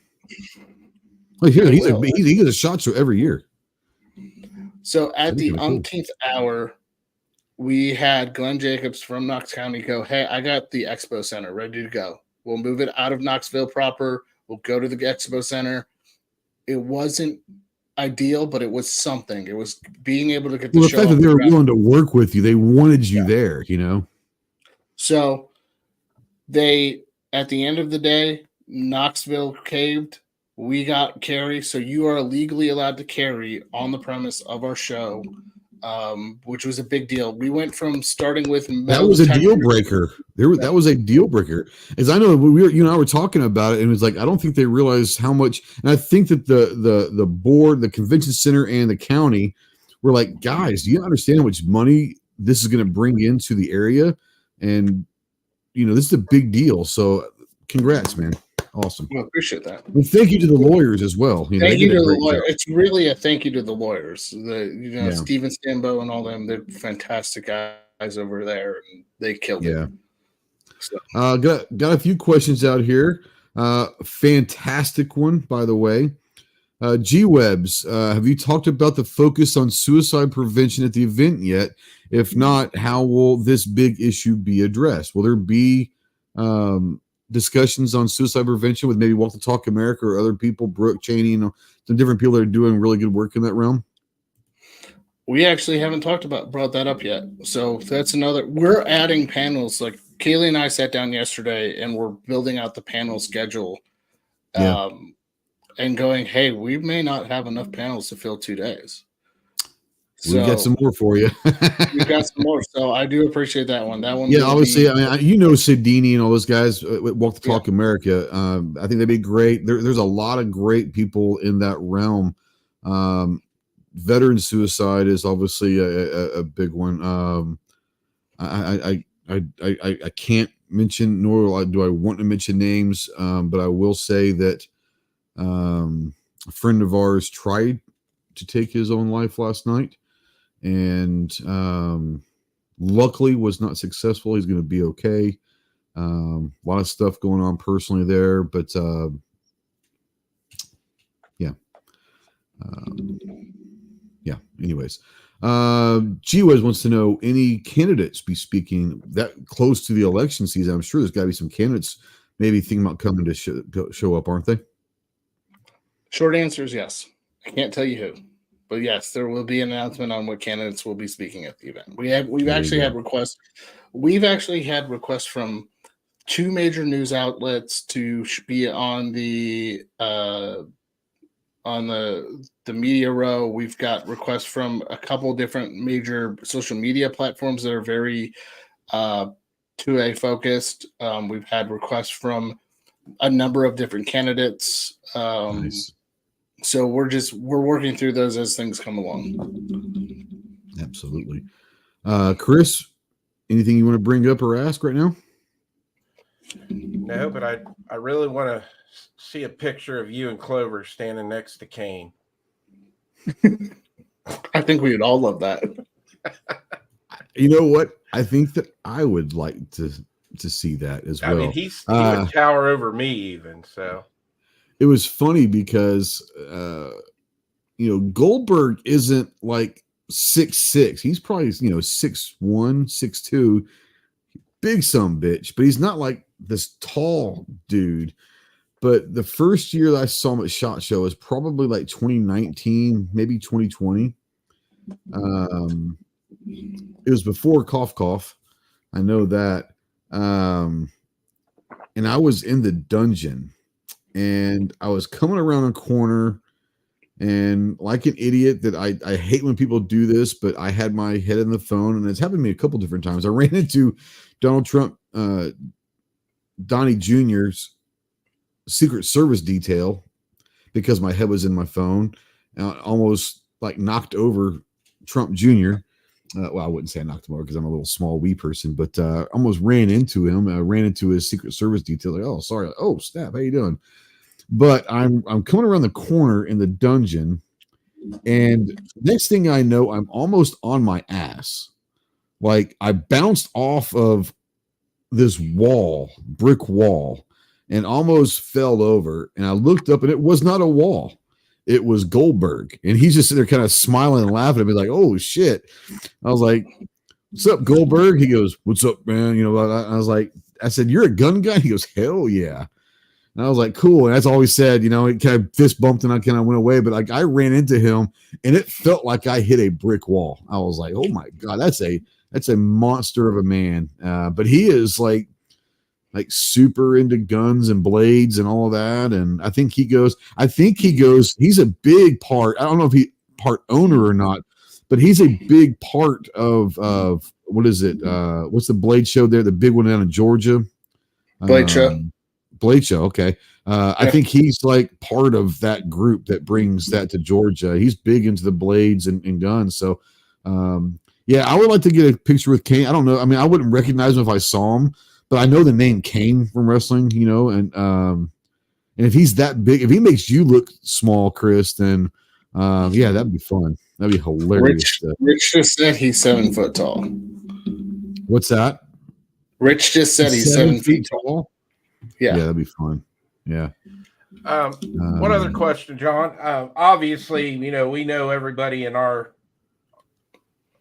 Like here, he gets a SHOT Show every year. So at the umpteenth hour, we had Glenn Jacobs from Knox County go, hey, I got the Expo Center ready to go. We'll move it out of Knoxville proper. We'll go to the Expo Center. It wasn't ideal, but it was something. It was being able to get the show. The fact that they were willing to work with you, they wanted you there, So at the end of the day, Knoxville caved. We got carry. So you are legally allowed to carry on the premise of our show. which was a big deal. We went from starting with that was a deal breaker. That was a deal breaker. As I know, you and I were talking about it, and it was like I don't think they realized how much. And I think that the board, the convention center, and the county were like, guys, do you understand how much money this is going to bring into the area? And this is a big deal. So, congrats, man. Awesome. Well, appreciate that. Well, thank you to the lawyers as well. Thank you to the lawyers. It's really a thank you to the lawyers. Steven Stambo and all them. They're fantastic guys over there, and they killed it. So. Got a few questions out here. Fantastic one, by the way. G-Webs, have you talked about the focus on suicide prevention at the event yet? If not, how will this big issue be addressed? Will there be discussions on suicide prevention with maybe Walk the Talk America or other people, Brooke, Cheney, some different people that are doing really good work in that realm? We actually haven't brought that up yet. So that's we're adding panels. Like Kaylee and I sat down yesterday and we're building out the panel schedule and going, hey, we may not have enough panels to fill 2 days. So we got some more for you. We've got some more. So I do appreciate that one. That one. Yeah, obviously, Sid Dini and all those guys at Walk the Talk America. I think they'd be great. There's a lot of great people in that realm. Veteran suicide is obviously a big one. I can't mention, nor do I want to mention names, but I will say that a friend of ours tried to take his own life last night, and luckily was not successful. He's going to be okay. A lot of stuff going on personally there, but anyways, G-Wes wants to know, any candidates be speaking that close to the election season? I'm sure there's got to be some candidates maybe thinking about coming to show up, aren't they? Short answer is yes. I can't tell you who. But yes, there will be an announcement on what candidates will be speaking at the event. We've actually had requests. We've actually had requests from 2 major news outlets to be on the media row. We've got requests from a couple different major social media platforms that are very 2A focused. We've had requests from a number of different candidates. Nice. So we're working through those as things come along. Absolutely. Chris, anything you want to bring up or ask right now? No, but I really want to see a picture of you and Clover standing next to Kane. I think we would all love that. You know what? I think that I would like to see that as well. I mean, he would tower over me even, so. It was funny because, Goldberg isn't like 6'6". He's probably, 6'1", 6'2", big bitch, but he's not like this tall dude. But the first year that I saw him at SHOT Show was probably like 2019, maybe 2020. It was before Cough Cough. I know that. And I was in the dungeon. And I was coming around a corner, and like an idiot that I hate when people do this, but I had my head in the phone, and it's happened to me a couple different times. I ran into Donald Trump, Donnie Jr.'s Secret Service detail because my head was in my phone, and I almost like knocked over Trump Jr. Well, I wouldn't say I knocked him over because I'm a little small wee person, but almost ran into him. I ran into his Secret Service detail. Like, oh, sorry. Oh, snap. How you doing? But I'm coming around the corner in the dungeon, and next thing I know, I'm almost on my ass. Like I bounced off of this brick wall, and almost fell over. And I looked up, and it was not a wall. It was Goldberg. And he's just sitting there kind of smiling and laughing at me like, oh, shit. I was like, what's up, Goldberg? He goes, what's up, man? I said, you're a gun guy? He goes, hell yeah. And I was like, cool. And that's all he said. It kind of fist bumped, and I kind of went away. But like I ran into him, and it felt like I hit a brick wall. I was like, oh, my God, that's a monster of a man. But he is like super into guns and blades and all of that. And I think he goes, he's a big part. I don't know if he part owner or not, but he's a big part of what is it? What's the Blade Show there? The big one down in Georgia. Blade Show. Blade Show. Okay. I think he's like part of that group that brings that to Georgia. He's big into the blades and guns. So, yeah, I would like to get a picture with Kane. I don't know. I mean, I wouldn't recognize him if I saw him, but I know the name Kane from wrestling, and if he's that big, if he makes you look small, Chris, then yeah, that'd be fun. That'd be hilarious. Rich just said he's 7 foot tall. What's that? Rich just said he's 7 feet tall. Yeah, that'd be fun. Yeah. One other question, John. Obviously, we know everybody in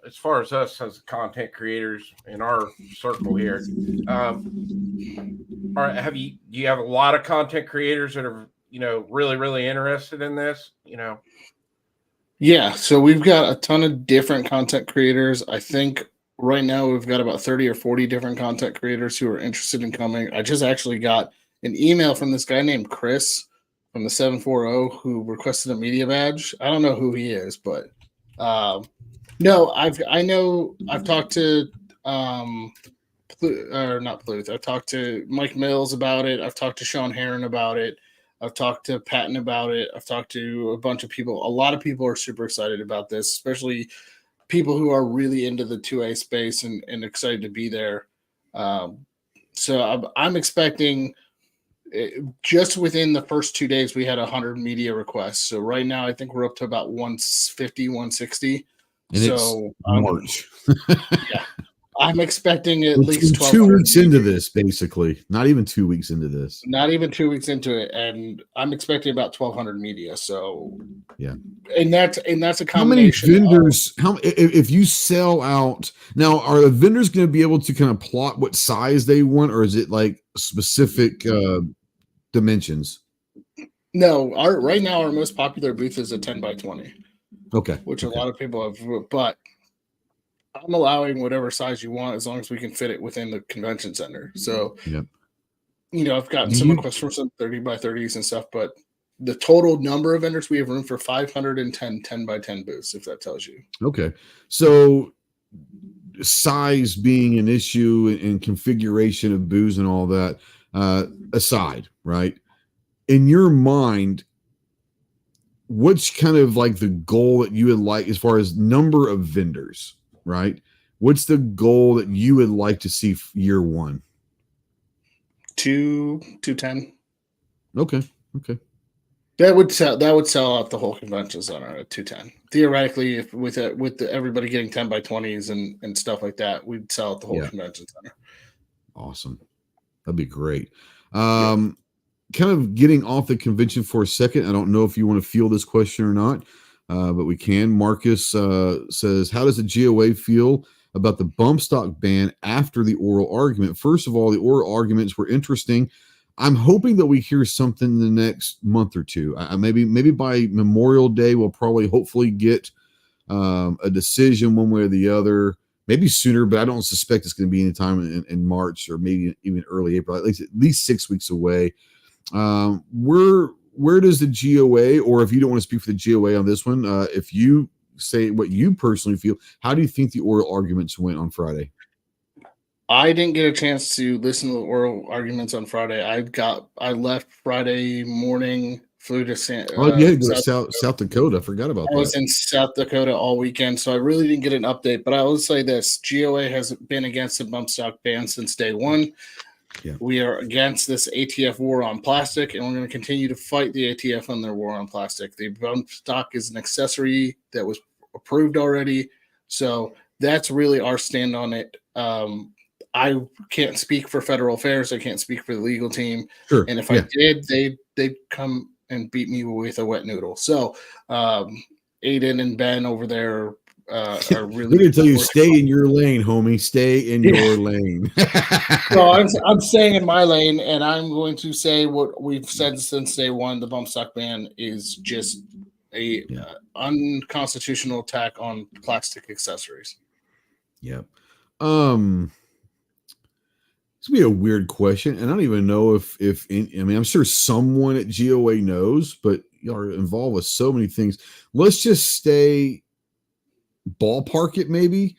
as far as us as content creators in our circle here. Do you have a lot of content creators that are, really, really interested in this? Yeah, so we've got a ton of different content creators. I think right now we've got about 30 or 40 different content creators who are interested in coming. I just actually got an email from this guy named Chris from the 740 who requested a media badge. I don't know who he is, but no, I've talked to not Pluth. I've talked to Mike Mills about it. I've talked to Sean Heron about it. I've talked to Patton about it. I've talked to a bunch of people. A lot of people are super excited about this, especially people who are really into the 2A space and excited to be there. So I'm expecting just within the first 2 days, we had 100 media requests. So right now, I think we're up to about 150, 160. And so it's March. Yeah. I'm expecting at least 2 weeks into this, basically. Not even 2 weeks into this. Not even 2 weeks into it, and I'm expecting about 1,200 media. So yeah, and that's a combination. How many vendors? If you sell out now, are the vendors going to be able to kind of plot what size they want, or is it like specific dimensions? No, right now our most popular booth is a 10 by 20. Okay, which a lot of people have, but I'm allowing whatever size you want as long as we can fit it within the convention center. So, I've gotten some requests for some 30 by 30s and stuff, but the total number of vendors, we have room for 510 10 by 10 booths, if that tells you. Okay. So size being an issue and configuration of booths and all that aside, right? In your mind, what's kind of like the goal that you would like as far as number of vendors, right? What's the goal that you would like to see year one? 210. Okay. That would sell out the whole convention center at 210. Theoretically, if with everybody getting 10 by 20s and stuff like that, we'd sell out the whole convention center. Awesome. That'd be great. Kind of getting off the convention for a second. I don't know if you want to field this question or not, but we can. Marcus says, how does the GOA feel about the bump stock ban after the oral argument? First of all, the oral arguments were interesting. I'm hoping that we hear something in the next month or two. Maybe by Memorial Day, we'll probably hopefully get a decision one way or the other. Maybe sooner, but I don't suspect it's going to be any time in March or maybe even early April. At least 6 weeks away. Where does the GOA, or if you don't want to speak for the GOA on this one, if you say what you personally feel, how do you think the oral arguments went on Friday? I didn't get a chance to listen to the oral arguments on Friday. I left Friday morning, flew to South Dakota. I forgot about that. I was in South Dakota all weekend, so I really didn't get an update. But I will say this: GOA has been against the bump stock ban since day one. Yeah. We are against this ATF war on plastic, and we're going to continue to fight the ATF on their war on plastic. The bump stock is an accessory that was approved already, so that's really our stand on it. I can't speak for federal affairs. I can't speak for the legal team. Sure. And if I did, they'd come and beat me with a wet noodle. So Aiden and Ben over there are really. We're going to tell you, stay in your lane, homie. Stay in your lane. So I'm staying in my lane, and I'm going to say what we've said since day one: the bump stock ban is just a unconstitutional attack on plastic accessories. Yep. It's gonna be a weird question, and I don't even know if I'm sure someone at GOA knows, but you are involved with so many things. Let's just stay ballpark it maybe,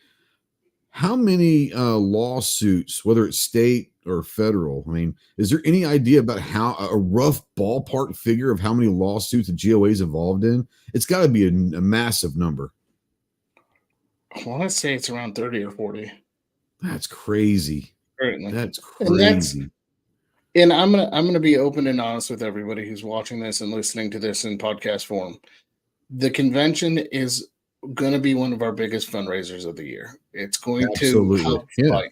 how many lawsuits, whether it's state or federal, I mean, is there any idea about how a rough ballpark figure of how many lawsuits the GOA is involved in? It's got to be a massive number. I want to say it's around 30 or 40. That's crazy. Certainly. That's crazy. And I'm gonna be open and honest with everybody who's watching this and listening to this in podcast form. The convention is going to be one of our biggest fundraisers of the year. It's going to help fight.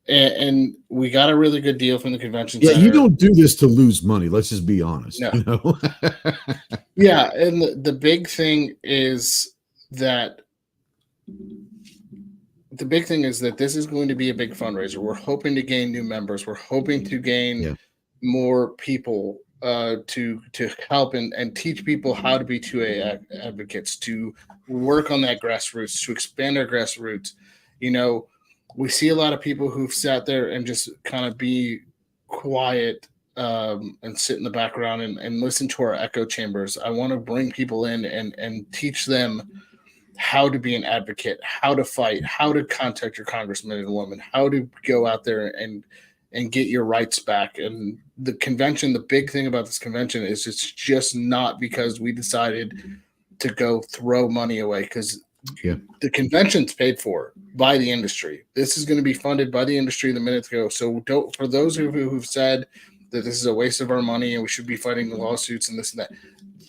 And we got a really good deal from the convention center. You don't do this to lose money. Let's just be honest. No. You know? Yeah, and the big thing is that this is going to be a big fundraiser. We're hoping to gain new members. We're hoping to gain more people to help and teach people how to be 2A advocates, to work on that grassroots, to expand our grassroots. You know, we see a lot of people who've sat there and just kind of be quiet and sit in the background and listen to our echo chambers. I want to bring people in and teach them how to be an advocate, how to fight, how to contact your congressman and woman, how to go out there and get your rights back. And the convention, the big thing about this convention is it's just not because we decided to go throw money away, because the convention's paid for by the industry. This is going to be funded by the industry the minute ago. So for those who've said that this is a waste of our money and we should be fighting the lawsuits and this and that,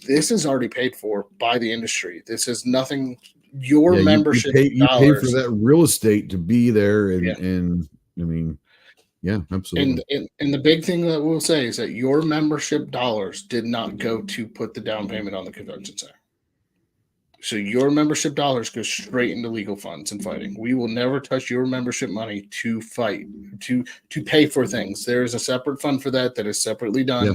this is already paid for by the industry. This is nothing. Your membership you pay for that real estate to be there, and I mean, yeah, absolutely. And the big thing that we'll say is that your membership dollars did not go to put the down payment on the convention center. So your membership dollars go straight into legal funds and fighting. We will never touch your membership money to fight, to pay for things. There is a separate fund for that is separately done. Yeah.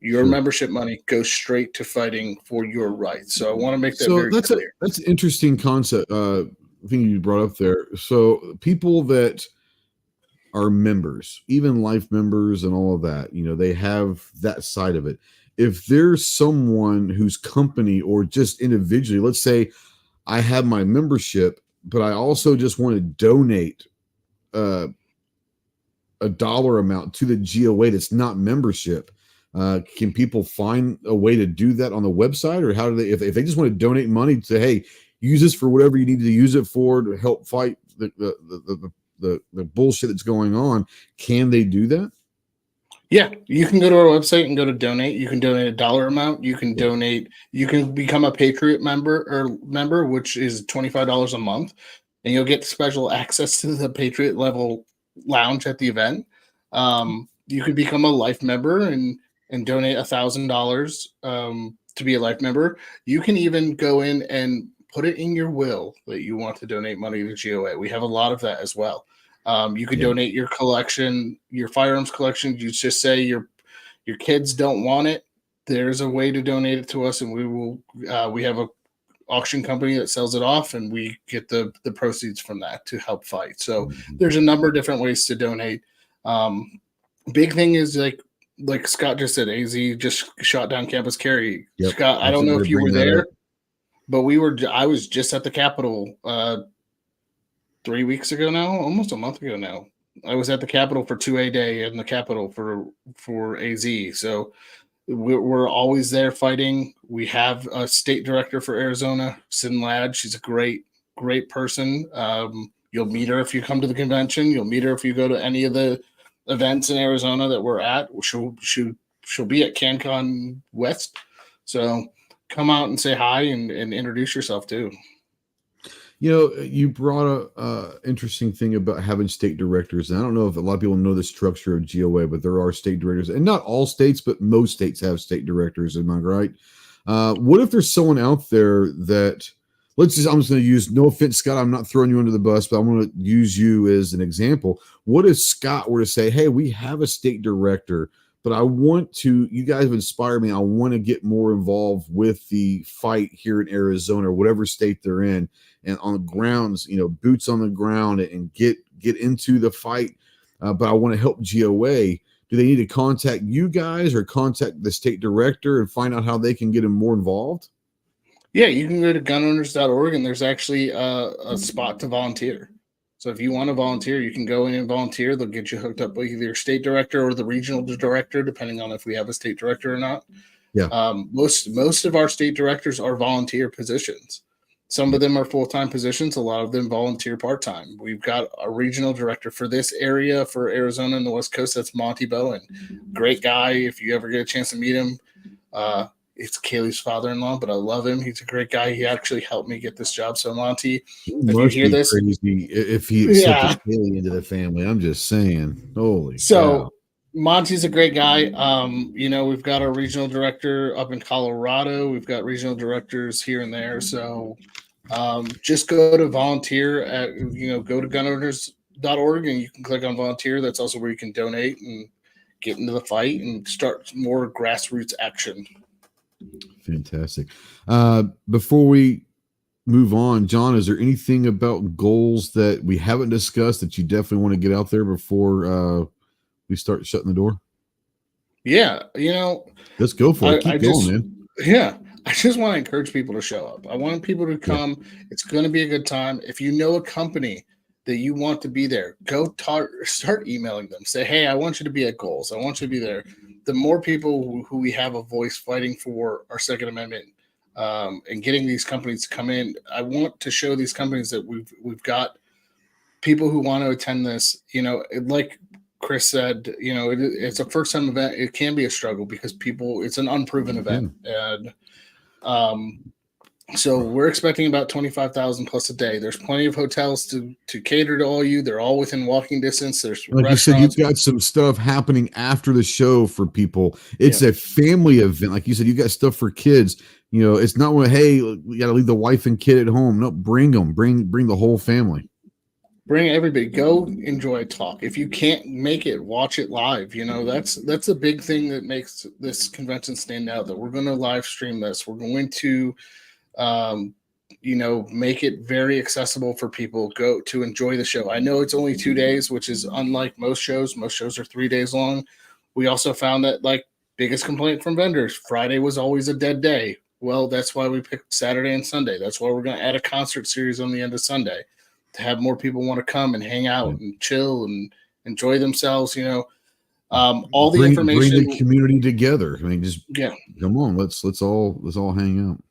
Your membership money goes straight to fighting for your rights. So I want to make that very clear. That's an interesting concept. Thing you brought up there. So people that are members, even life members and all of that, you know, they have that side of it. If there's someone whose company or just individually, let's say I have my membership, but I also just want to donate a dollar amount to the GOA that's not membership. Can people find a way to do that on the website, or how do they, if they just want to donate money to, hey, use this for whatever you need to use it for to help fight the bullshit that's going on, can they do that? Yeah, you can go to our website and go to donate. You can donate a dollar amount. You can donate. You can become a Patriot member, which is $25 a month, and you'll get special access to the Patriot level lounge at the event. You could become a life member and donate $1,000 to be a life member. You can even go in and put it in your will that you want to donate money to GOA. We have a lot of that as well. You could donate your collection, your firearms collection. You just say your kids don't want it. There's a way to donate it to us, and we will. We have a auction company that sells it off, and we get the proceeds from that to help fight. So there's a number of different ways to donate. Big thing is like Scott just said, AZ just shot down campus carry. Yep. Scott, I don't know if you were there, but I was just at the Capitol 3 weeks ago now, almost a month ago now. I was at the Capitol for 2A day in the Capitol for AZ. So we're always there fighting. We have a state director for Arizona, Sin Ladd. She's a great person. You'll meet her if you come to the convention. You'll meet her if you go to any of the events in Arizona that we're at. She'll be at CanCon West. So come out and say hi and introduce yourself too. You know, you brought a interesting thing about having state directors. And I don't know if a lot of people know the structure of GOA, but there are state directors, and not all states, but most states have state directors. Am I right? What if there's someone out there that, I'm just going to use, no offense, Scott, I'm not throwing you under the bus, but I'm going to use you as an example. What if Scott were to say, hey, we have a state director, but you guys have inspired me. I want to get more involved with the fight here in Arizona or whatever state they're in, and on the grounds, you know, boots on the ground, and get into the fight. But I want to help GOA. Do they need to contact you guys or contact the state director and find out how they can get them more involved? Yeah, you can go to gunowners.org and there's actually a spot to volunteer. So if you want to volunteer, you can go in and volunteer. They'll get you hooked up with either your state director or the regional director, depending on if we have a state director or not. Yeah. Most of our state directors are volunteer positions. Some of them are full-time positions. A lot of them volunteer part-time. We've got a regional director for this area for Arizona and the West Coast. That's Monty Bowen. Great guy. If you ever get a chance to meet him, it's Kaylee's father-in-law, but I love him. He's a great guy. He actually helped me get this job. So Monty, if you hear this, crazy if he accepted Kaylee into the family. I'm just saying, holy cow. Monty's a great guy. We've got our regional director up in Colorado. We've got regional directors here and there. So just go to volunteer at, go to gunowners.org and you can click on volunteer. That's also where you can donate and get into the fight and start more grassroots action. Fantastic. Before we move on, John, is there anything about goals that we haven't discussed that you definitely want to get out there before we start shutting the door? Yeah, let's go for it. Keep going, man. Yeah, I just want to encourage people to show up. I want people to come. Yeah. It's going to be a good time. If you know a company that you want to be there, go start emailing them. Say, hey, I want you to be at Goals. I want you to be there. The more people who we have a voice fighting for our Second Amendment and getting these companies to come in, I want to show these companies that we've got people who want to attend this. Like Chris said, it's a first-time event. It can be a struggle because it's an unproven event. And so we're expecting about 25,000 plus a day. There's plenty of hotels to cater to all you. They're all within walking distance. There's like you said, you've got some stuff happening after the show for people. It's a family event. Like you said, you got stuff for kids. It's not when, hey, we got to leave the wife and kid at home. No, bring them. Bring the whole family. Bring everybody. Go enjoy a talk. If you can't make it, watch it live. That's a big thing that makes this convention stand out, that we're going to live stream this. We're going to make it very accessible for people to enjoy the show. I know it's only 2 days, which is unlike most shows. Most shows are 3 days long. We also found that biggest complaint from vendors, Friday was always a dead day. Well, that's why we picked Saturday and Sunday. That's why we're going to add a concert series on the end of Sunday to have more people want to come and hang out and chill and enjoy themselves. All the information, bring the community together. I mean, come on, let's all hang out.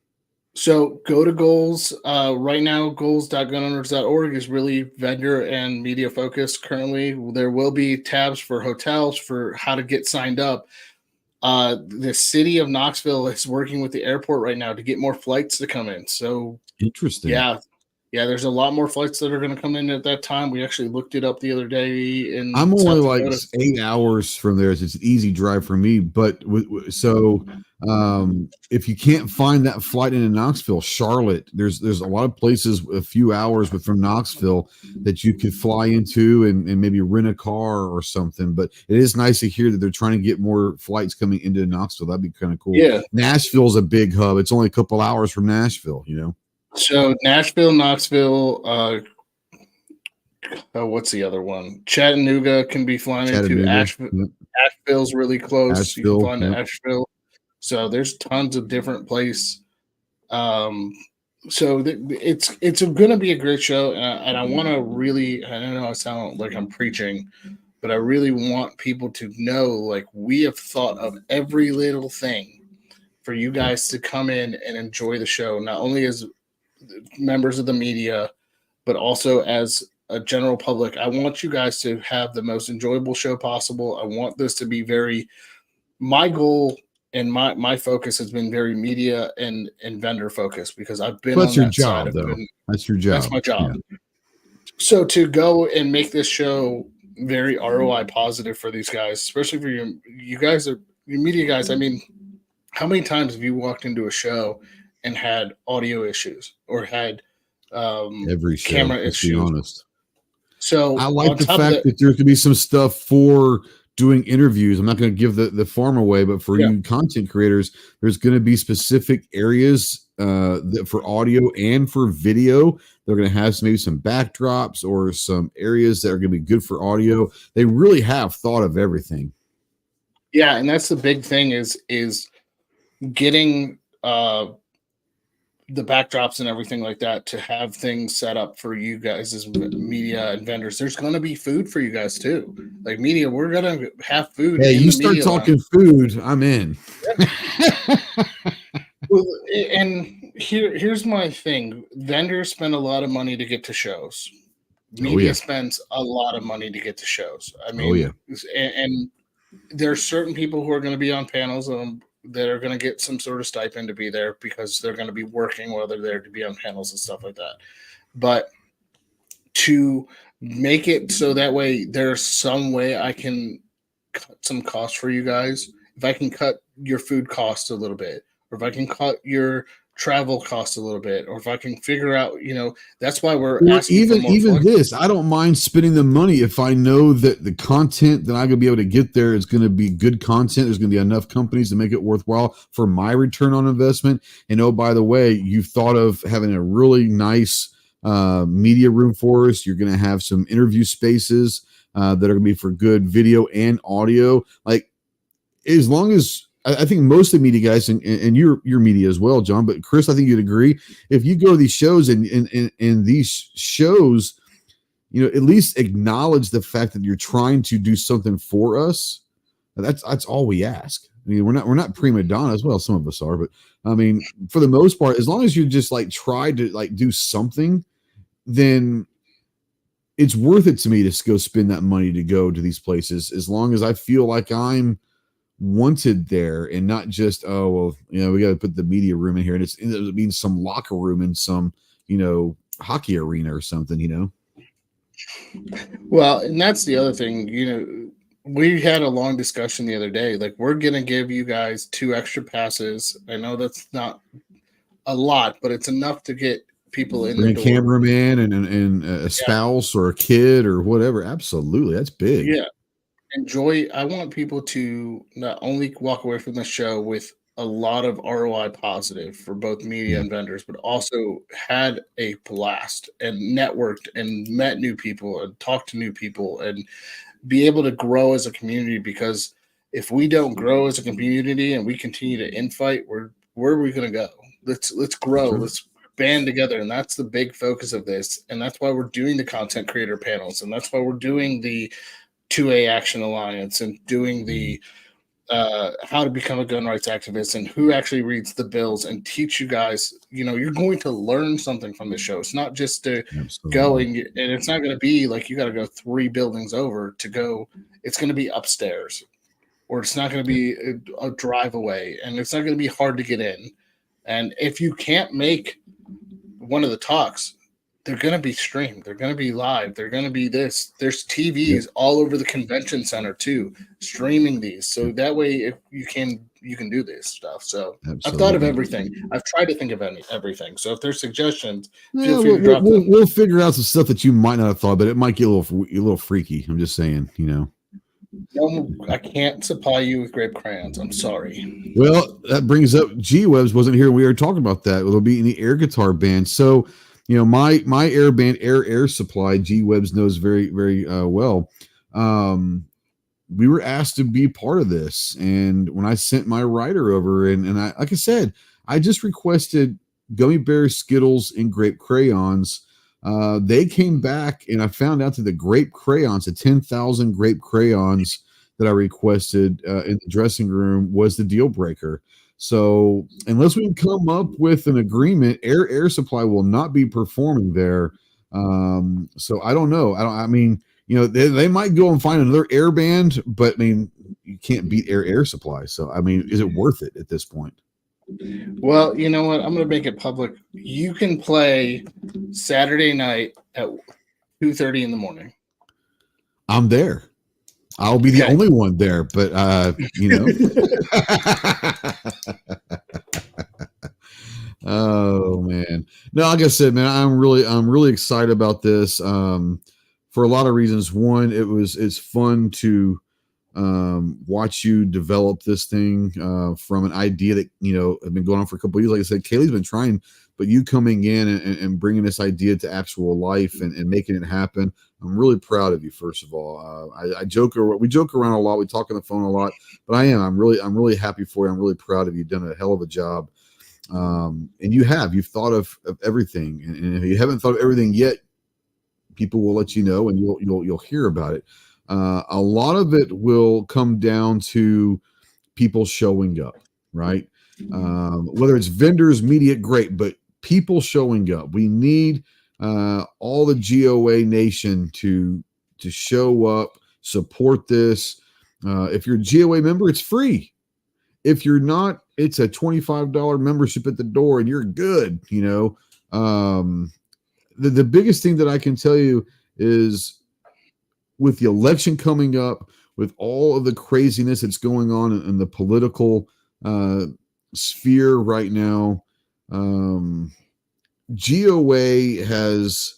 So go to Goals. Right now, goals.gunowners.org is really vendor and media focused currently. There will be tabs for hotels for how to get signed up. The city of Knoxville is working with the airport right now to get more flights to come in. So interesting. Yeah, there's a lot more flights that are going to come in at that time. We actually looked it up the other day. I'm only 8 hours from there. So it's an easy drive for me. But if you can't find that flight into Knoxville, Charlotte, there's a lot of places a few hours from Knoxville that you could fly into and maybe rent a car or something. But it is nice to hear that they're trying to get more flights coming into Knoxville. That'd be kind of cool. Yeah. Nashville's a big hub. It's only a couple hours from Nashville, So Nashville, Knoxville, what's the other one? Chattanooga can be flown into. Asheville's really close. You can fly to Asheville. So there's tons of different places. So it's going to be a great show, and I want to really. I don't know, I sound like I'm preaching, but I really want people to know, we have thought of every little thing for you guys to come in and enjoy the show, not only as members of the media, but also as a general public. I want you guys to have the most enjoyable show possible. I want this to be my goal and my focus has been very media and vendor focused, because I've been that's on your that job side. though. That's your job. That's my job. Yeah. So to go and make this show very ROI positive for these guys, especially for you guys are your media guys. I mean, how many times have you walked into a show and had audio issues or had every show, camera issues? Be honest. So I like the fact that there could be some stuff for doing interviews. I'm not going to give the farm away, but for you content creators, there's going to be specific areas for audio and for video. They're going to have maybe some backdrops or some areas that are going to be good for audio. They really have thought of everything. Yeah, and that's the big thing is getting the backdrops and everything like that to have things set up for you guys as media and vendors. There's going to be food for you guys too. Like media, we're going to have food. Hey, in you the start media talking food, I'm in. And here's my thing. Vendors spend a lot of money to get to shows. Oh, Media yeah. spends a lot of money to get to shows. I mean, Oh, yeah. and there's certain people who are going to be on panels that are going to get some sort of stipend to be there because they're going to be working while they're there to be on panels and stuff like that. But to make it so that way there's some way I can cut some costs for you guys. If I can cut your food costs a little bit, or if I can cut your travel costs a little bit, or if I can figure out, that's why we're Or asking for more even this, I don't mind spending the money if I know that the content that I'm gonna be able to get there is going to be good content. There's going to be enough companies to make it worthwhile for my return on investment. And oh, by the way, you've thought of having a really nice media room for us. You're going to have some interview spaces that are going to be for good video and audio. Like, as long as I think most of the media guys and your media as well, John, but Chris, I think you'd agree. If you go to these shows and these shows, at least acknowledge the fact that you're trying to do something for us. That's all we ask. I mean, we're not prima donnas. Well, some of us are, but I mean, for the most part, as long as you just like try to like do something, then it's worth it to me to go spend that money to go to these places. As long as I feel like I'm wanted there and not just, oh, well, we got to put the media room in here and it means some locker room in some, hockey arena or something, Well, and that's the other thing, we had a long discussion the other day. Like, we're going to give you guys 2 extra passes. I know that's not a lot, but it's enough to get people in the door. A cameraman and a spouse or a kid or whatever. Absolutely. That's big. Yeah. I want people to not only walk away from the show with a lot of ROI positive for both media and vendors, but also had a blast and networked and met new people and talked to new people and be able to grow as a community. Because if we don't grow as a community and we continue to infight, where are we going to go? Let's grow. Sure. Let's band together. And that's the big focus of this. And that's why we're doing the content creator panels. And that's why we're doing the 2A Action Alliance and doing the how to become a gun rights activist and who actually reads the bills and teach you guys, you're going to learn something from the show. It's not just to go and it's not going to be like you got to go 3 buildings over to go. It's going to be upstairs, or it's not going to be a drive away, and it's not going to be hard to get in. And if you can't make one of the talks, they're going to be streamed. They're going to be live. They're going to be this. There's TVs all over the convention center too, streaming these. So that way, if you can do this stuff. So absolutely. I've thought of everything. I've tried to think of everything. So if there's suggestions, feel free to drop them. We'll figure out some stuff that you might not have thought, but it might get a little freaky. I'm just saying, No, I can't supply you with grape crayons. I'm sorry. Well, that brings up G-Webs wasn't here. We were talking about that. It'll be in the air guitar band. So, my air band, Air Supply, G-Webs knows very, very well. We were asked to be part of this. And when I sent my writer over, and I, like I said, I just requested gummy bears, Skittles, and grape crayons. They came back, and I found out that the grape crayons, the 10,000 grape crayons that I requested in the dressing room was the deal breaker. So unless we can come up with an agreement, Air Supply will not be performing there. So I don't know. I mean, they might go and find another air band, but I mean, you can't beat Air Supply. So, I mean, is it worth it at this point? Well, you know what? I'm going to make it public. You can play Saturday night at 2:30 in the morning. I'm there. I'll be the only one there, but Oh man. No, like I said, man, I'm really excited about this. For a lot of reasons. One, it's fun to watch you develop this thing from an idea that have been going on for a couple of years. Like I said, Kaylee's been trying, but you coming in and bringing this idea to actual life and making it happen, I'm really proud of you. First of all, we joke around a lot, we talk on the phone a lot, but I'm really happy for you. I'm really proud of you. You've done a hell of a job. And you've thought of everything. And if you haven't thought of everything yet, people will let you know, and you'll hear about it. A lot of it will come down to people showing up, right? Whether it's vendors, media, great, but people showing up. We need all the GOA nation to show up, support this. If you're a GOA member, it's free. If you're not, it's a $25 membership at the door, and you're good. The biggest thing that I can tell you is, with the election coming up, with all of the craziness that's going on in the political sphere right now, GOA has,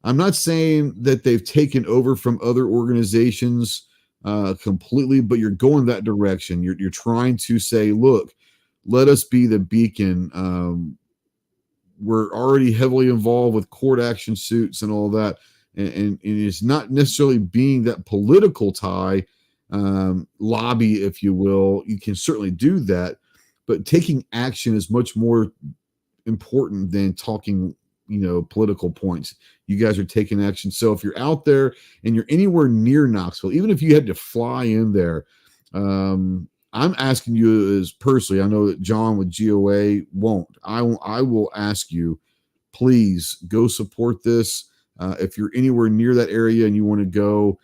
I'm not saying that they've taken over from other organizations completely, but you're going that direction. You're trying to say, look, let us be the beacon. We're already heavily involved with court action suits and all that. And it's not necessarily being that political tie, lobby, if you will. You can certainly do that, but taking action is much more important than talking, political points. You guys are taking action. So if you're out there and you're anywhere near Knoxville, even if you had to fly in there, I'm asking you as personally, I know that John with GOA won't. I will ask you, please go support this. If you're anywhere near that area and you want to go,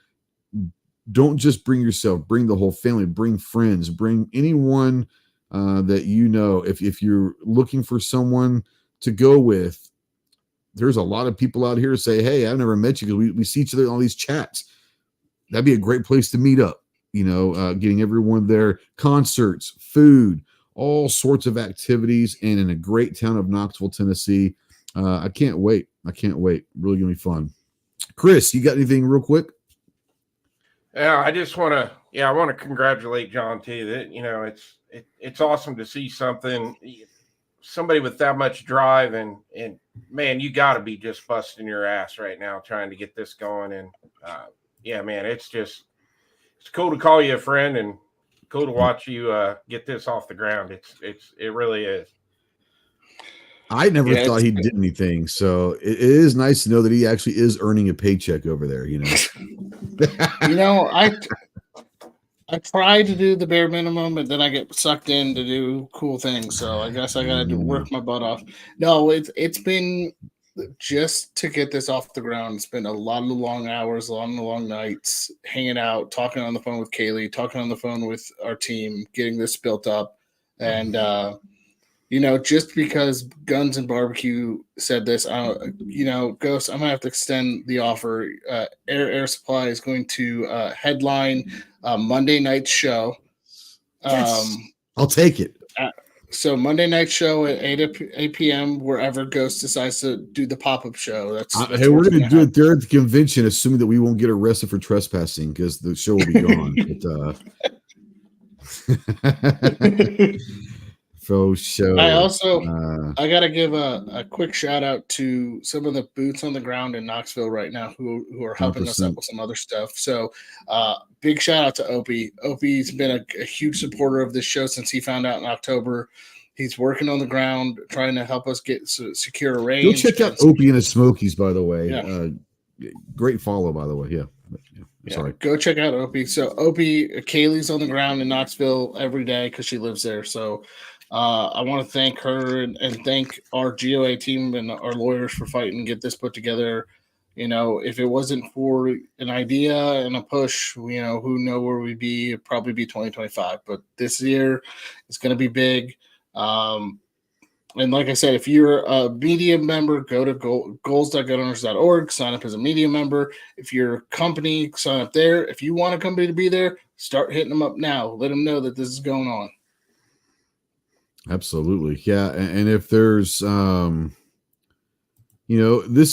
don't just bring yourself, bring the whole family, bring friends, bring anyone that you know. If you're looking for someone to go with, there's a lot of people out here who say, hey, I've never met you, because we see each other in all these chats. That'd be a great place to meet up, getting everyone there, concerts, food, all sorts of activities, and in a great town of Knoxville, Tennessee. I can't wait. Really gonna be fun. Chris, you got anything real quick? Yeah, I just want to. I want to congratulate John too. That it's awesome to see somebody with that much drive, and man, you got to be just busting your ass right now trying to get this going. And man, it's cool to call you a friend, and cool to watch you get this off the ground. It really is. I never thought he did anything, so it is nice to know that he actually is earning a paycheck over there. I try to do the bare minimum, but then I get sucked in to do cool things. So I guess I got to work my butt off. No, it's been, just to get this off the ground. It's been a lot of long hours, a lot of long nights, hanging out, talking on the phone with Kaylee, talking on the phone with our team, getting this built up, and just because Guns and Barbecue said this, Ghost, I'm gonna have to extend the offer. Air Supply is going to headline Monday night show. Yes. I'll take it. So Monday night show at 8 p.m. wherever Ghost decides to do the pop-up show. That's hey, we're going to do it there at the convention, assuming that we won't get arrested for trespassing, because the show will be gone. Faux show. I got to give a quick shout out to some of the boots on the ground in Knoxville right now who are helping 100%. Us out with some other stuff. So big shout out to Opie. Opie's been a huge supporter of this show since he found out in October. He's working on the ground, trying to help us get secure a range. Go check out Opie and the Smokies, by the way. Yeah. Great follow, by the way. Yeah. Sorry. Go check out Opie. So Opie, Kaylee's on the ground in Knoxville every day because she lives there. So I want to thank her and thank our GOA team and our lawyers for fighting and get this put together. If it wasn't for an idea and a push, who know where we'd be? It'd probably be 2025. But this year, it's going to be big. And like I said, if you're a media member, go to goals.gunowners.org, sign up as a media member. If you're a company, sign up there. If you want a company to be there, start hitting them up now. Let them know that this is going on. Absolutely. Yeah. And if there's, this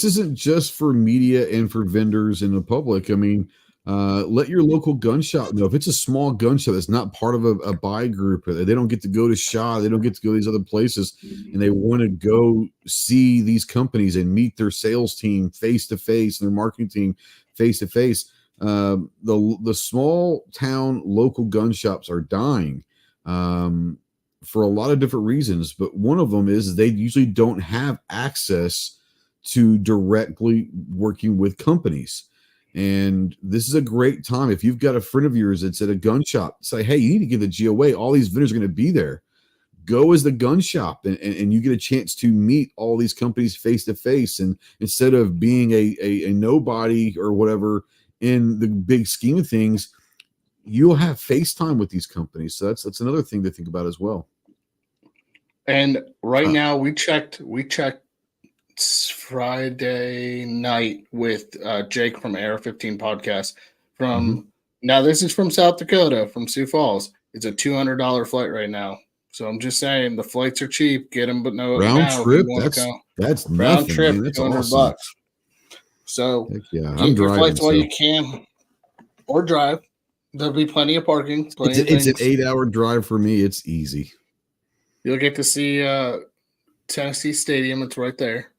isn't just for media and for vendors in the public. I mean, let your local gun shop know. If it's a small gun shop that's not part of a buy group, they don't get to go to SHA, they don't get to go to these other places, and they want to go see these companies and meet their sales team face to face and their marketing team face to face. The small town local gun shops are dying. for a lot of different reasons, but one of them is they usually don't have access to directly working with companies. And this is a great time. If you've got a friend of yours that's at a gun shop, say, hey, you need to give the GOA. All these vendors are going to be there. Go as the gun shop, and you get a chance to meet all these companies face to face. And instead of being a nobody or whatever in the big scheme of things, you'll have FaceTime with these companies. So that's another thing to think about as well. And right now we checked Friday night with Jake from Air 15 podcast now this is from South Dakota, from Sioux Falls. It's a $200 flight right now. So I'm just saying the flights are cheap. Get them, but no round trip. That's round nothing, trip. Man. That's $200 awesome. bucks. So yeah, get your flights while you can, or drive. There'll be plenty of parking. It's an 8-hour drive for me. It's easy. You'll get to see Tennessee Stadium. It's right there.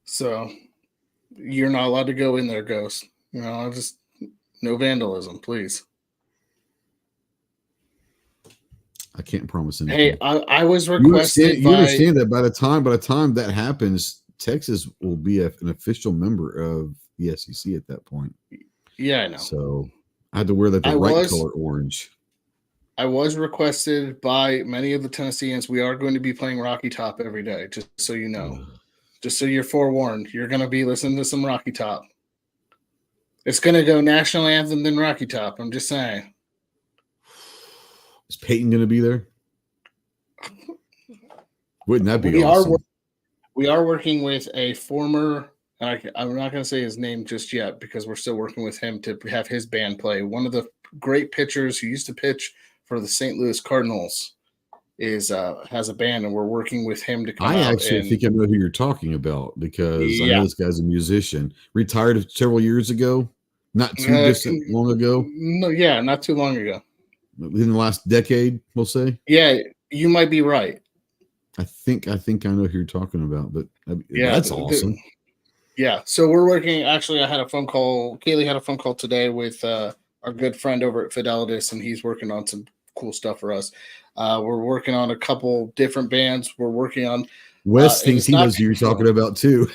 So you're not allowed to go in there, Ghost. Just no vandalism, please. I can't promise anything. Hey, I was requested. You understand that by the time that happens, Texas will be an official member of the SEC at that point. Yeah, I know. So I had to wear the right color orange. I was requested by many of the Tennesseans. We are going to be playing Rocky Top every day, just so you know. Just so you're forewarned. You're going to be listening to some Rocky Top. It's going to go national anthem, then Rocky Top. I'm just saying. Is Peyton going to be there? Wouldn't that be awesome? We are working with a former, and I'm not going to say his name just yet because we're still working with him to have his band play. One of the great pitchers who used to pitch for the St. Louis Cardinals has a band, and we're working with him to come out. I actually think I know who you're talking about because I know this guy's a musician. Retired several years ago, not too distant long ago. No, yeah, not too long ago. In the last decade, we'll say. Yeah, you might be right. I think I know who you're talking about, but that's awesome. So we're working. Actually, I had a phone call. Kaylee had a phone call today with our good friend over at Fidelitas, and he's working on some cool stuff for us. We're working on a couple different bands. We're working on. Wes thinks he knows who you're talking about too.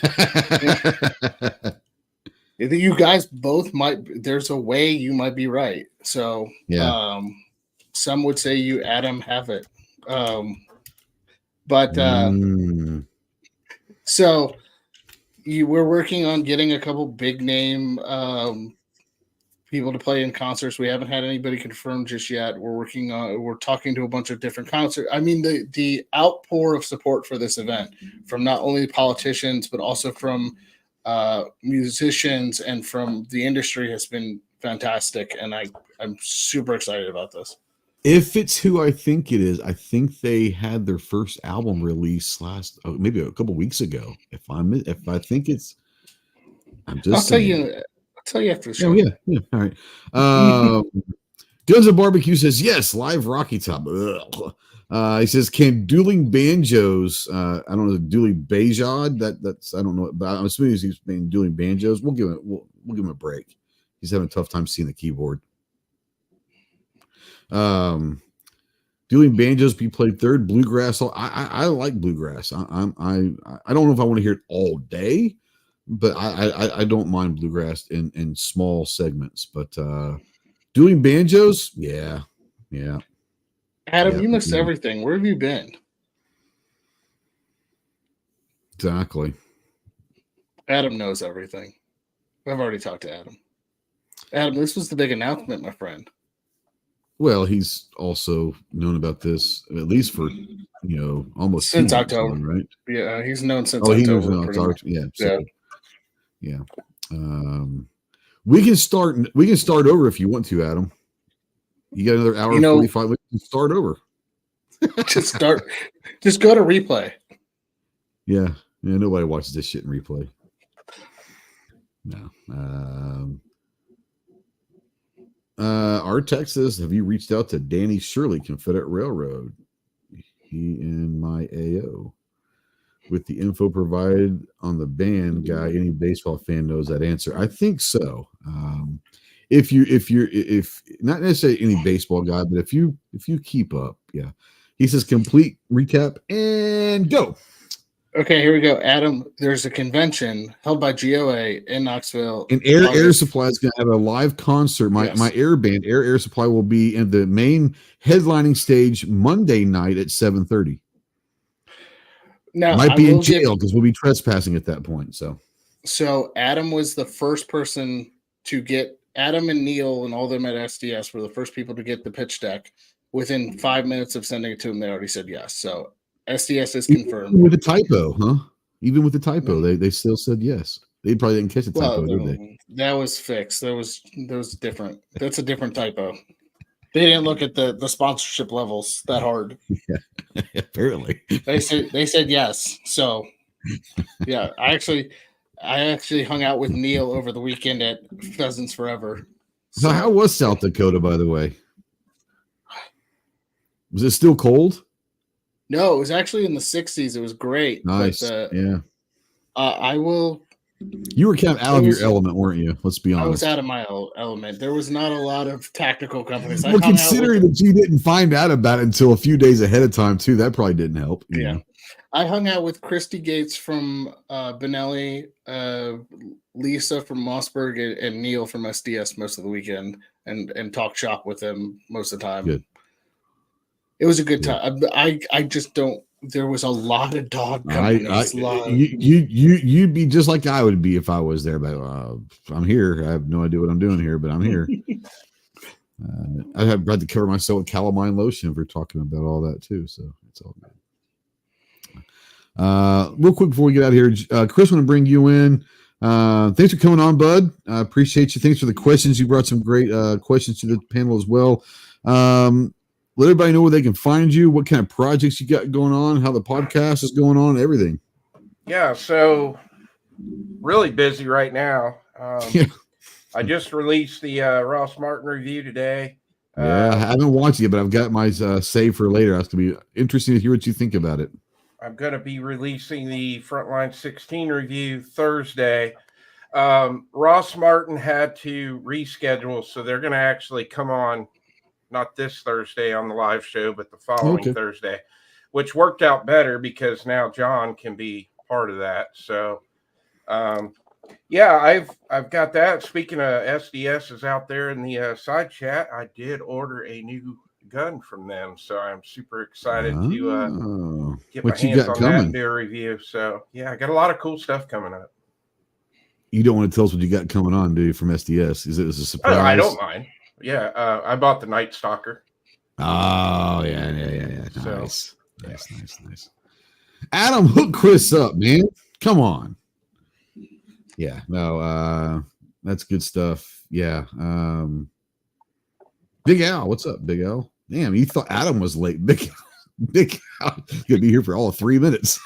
You guys both might. There's a way you might be right. So some would say you, Adam, have it. So we're working on getting a couple big name people to play in concerts. We haven't had anybody confirmed just yet. We're talking to a bunch of different concerts. I mean, the outpour of support for this event from not only politicians, but also from musicians and from the industry has been fantastic. And I'm super excited about this. If it's who I think it is, I think they had their first album release maybe a couple weeks ago. If I think it's, I'm just saying. I'll tell you after the show. Oh, yeah. All right. Guns and Barbecue says yes. Live Rocky Top. He says, can dueling banjos? I don't know, dueling Bejad. That's I don't know, but I'm assuming he's been dueling banjos. We'll give him a break. He's having a tough time seeing the keyboard. Dueling banjos be played third. Bluegrass. I like bluegrass. I don't know if I want to hear it all day, but I don't mind bluegrass in small segments. But dueling banjos, yeah. Adam, you missed everything. Where have you been? Exactly. Adam knows everything. I've already talked to Adam. Adam, this was the big announcement, my friend. Well, he's also known about this at least for almost since October, right? Yeah, he's known since October. He knows October. Yeah. We can start over if you want to, Adam. You got another hour and 45. We can start over. Just go to replay. Yeah. Nobody watches this shit in replay. No. Our text says, have you reached out to Danny Shirley, Confederate Railroad? He and my AO. With the info provided on the band guy, any baseball fan knows that answer. I think so. If not necessarily any baseball guy, but if you keep up, yeah. He says complete recap and go. Okay, here we go. Adam, there's a convention held by GOA in Knoxville. And Air Supply is going to have a live concert. My air band, Air Supply, will be in the main headlining stage Monday night at 7:30. Now, might be in jail because we'll be trespassing at that point. So Adam was the first person to get, Adam and Neil and all them at SDS were the first people to get the pitch deck. Within 5 minutes of sending it to them, they already said yes. So SDS is confirmed. Even with a typo, huh? Even with the typo, they still said yes. They probably didn't catch the typo, did they? That was fixed. That was different. That's a different typo. They didn't look at the sponsorship levels that hard. Yeah, apparently. They said yes. So yeah, I actually hung out with Neil over the weekend at Pheasants Forever. So how was South Dakota, by the way? Was it still cold? No, it was actually in the 60s. It was great. Nice. But, yeah. I will. You were kind of out of your element, weren't you? Let's be honest. I was out of my element. There was not a lot of tactical companies. Well, considering that you didn't find out about it until a few days ahead of time, too, that probably didn't help. Yeah. Know? I hung out with Christy Gates from Benelli, Lisa from Mossberg, and Neil from SDS most of the weekend, and talked shop with them most of the time. Good. It was a good time. I just don't. There was a lot of dog companies. You'd be just like I would be if I was there. But I'm here. I have no idea what I'm doing here, but I'm here. I had to cover myself with calamine lotion for talking about all that too. So it's all good. Real quick before we get out of here, Chris, want to bring you in. Thanks for coming on, bud. I appreciate you. Thanks for the questions. You brought some great questions to the panel as well. Let everybody know where they can find you, what kind of projects you got going on, how the podcast is going on, everything. Yeah, so really busy right now. I just released the Ross Martin review today. Yeah, I haven't watched it, but I've got my save for later. It's going to be interesting to hear what you think about it. I'm going to be releasing the Frontline 16 review Thursday. Ross Martin had to reschedule, so they're going to actually come on not this Thursday on the live show, but the following Thursday, which worked out better because now John can be part of that. So, yeah, I've got that. Speaking of SDS is out there in the side chat, I did order a new gun from them, so I'm super excited to get my hands on that and do a review. So, yeah, I got a lot of cool stuff coming up. You don't want to tell us what you got coming on, do you, from SDS? Is it a surprise? Oh, I don't mind. Yeah, I bought the Night Stalker. Oh, yeah. Nice. So, Nice. Adam, hook Chris up, man. Come on. Yeah, no, that's good stuff. Yeah. Big Al, what's up, Big Al? Damn, you thought Adam was late. Big Al, gonna be here for all of 3 minutes.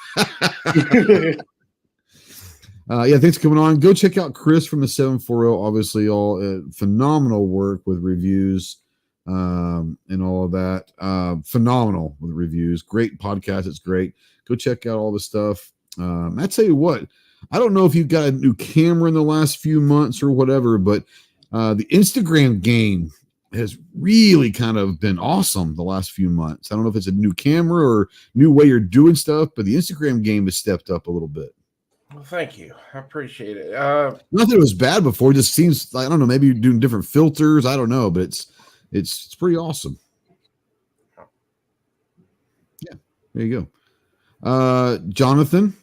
Yeah, thanks for coming on. Go check out Chris from the 740. Obviously, all phenomenal work with reviews and all of that. Phenomenal with reviews. Great podcast. It's great. Go check out all the stuff. I tell you what, I don't know if you've got a new camera in the last few months or whatever, but the Instagram game has really kind of been awesome the last few months. I don't know if it's a new camera or new way you're doing stuff, but the Instagram game has stepped up a little bit. Well, thank you. I appreciate it. Not that it was bad before. It just seems like, I don't know, maybe you're doing different filters. I don't know, but it's pretty awesome. Yeah, there you go. Jonathan.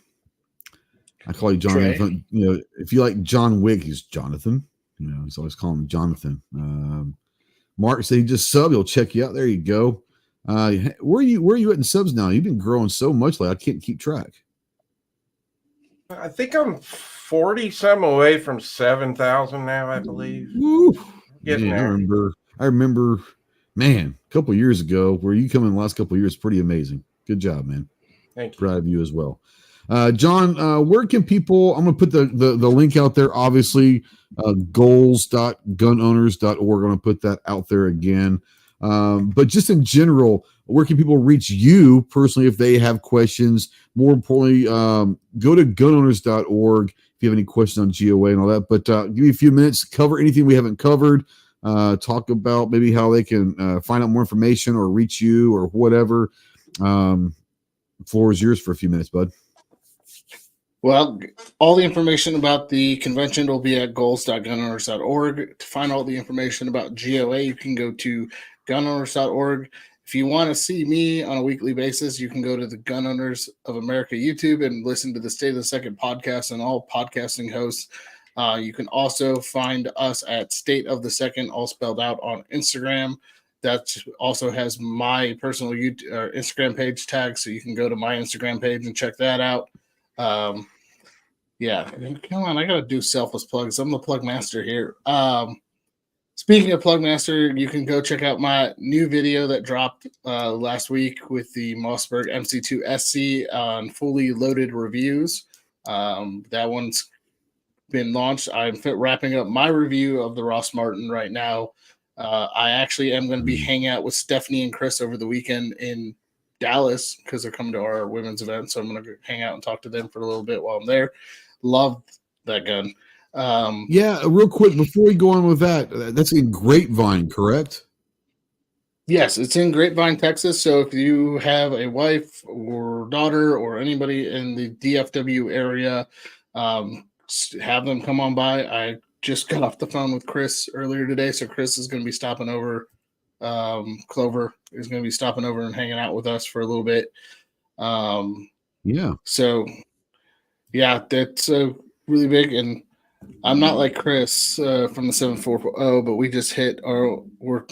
I call you Jonathan. Trey. You know, if you like John Wick, he's Jonathan. You know, he's always calling him Jonathan. Mark said he just subbed. He'll check you out. There you go. Where are you at in subs now? You've been growing so much, like I can't keep track. I think I'm 40 some away from 7,000 now, I believe. Woo. Man, I remember, man, a couple of years ago, where you come in the last couple of years, pretty amazing. Good job, man. Thank you. Proud of you as well. John, where can people, I'm going to put the link out there, obviously, goals.gunowners.org. I'm going to put that out there again. But just in general, where can people reach you personally if they have questions? More importantly, go to gunowners.org if you have any questions on GOA and all that. But give me a few minutes, cover anything we haven't covered, talk about maybe how they can find out more information or reach you or whatever. Floor is yours for a few minutes, bud. Well, all the information about the convention will be at goals.gunowners.org. To find all the information about GOA, you can go to gunowners.org. If you want to see me on a weekly basis, you can go to the Gun Owners of America YouTube and listen to the State of the Second podcast and all podcasting hosts. You can also find us at State of the Second, all spelled out, on Instagram. That also has my personal YouTube, Instagram page tag, so you can go to my Instagram page and check that out. Yeah, come on, I gotta do selfless plugs. I'm the plug master here. Speaking of plug master, you can go check out my new video that dropped last week with the Mossberg MC2 SC on fully loaded reviews. That one's been launched. I'm wrapping up my review of the Ross Martin right now. I actually am going to be hanging out with Stephanie and Chris over the weekend in Dallas because they're coming to our women's event. So I'm going to hang out and talk to them for a little bit while I'm there. Love that gun. Yeah, real quick before we go on with that, that's in Grapevine, correct? Yes, it's in Grapevine, Texas. So if you have a wife or daughter or anybody in the DFW area, have them come on by. I just got off the phone with Chris earlier today, so Chris is going to be stopping over. Clover is going to be stopping over and hanging out with us for a little bit. Yeah. So, yeah, that's really big. And I'm not like Chris from the 740, but we just hit we're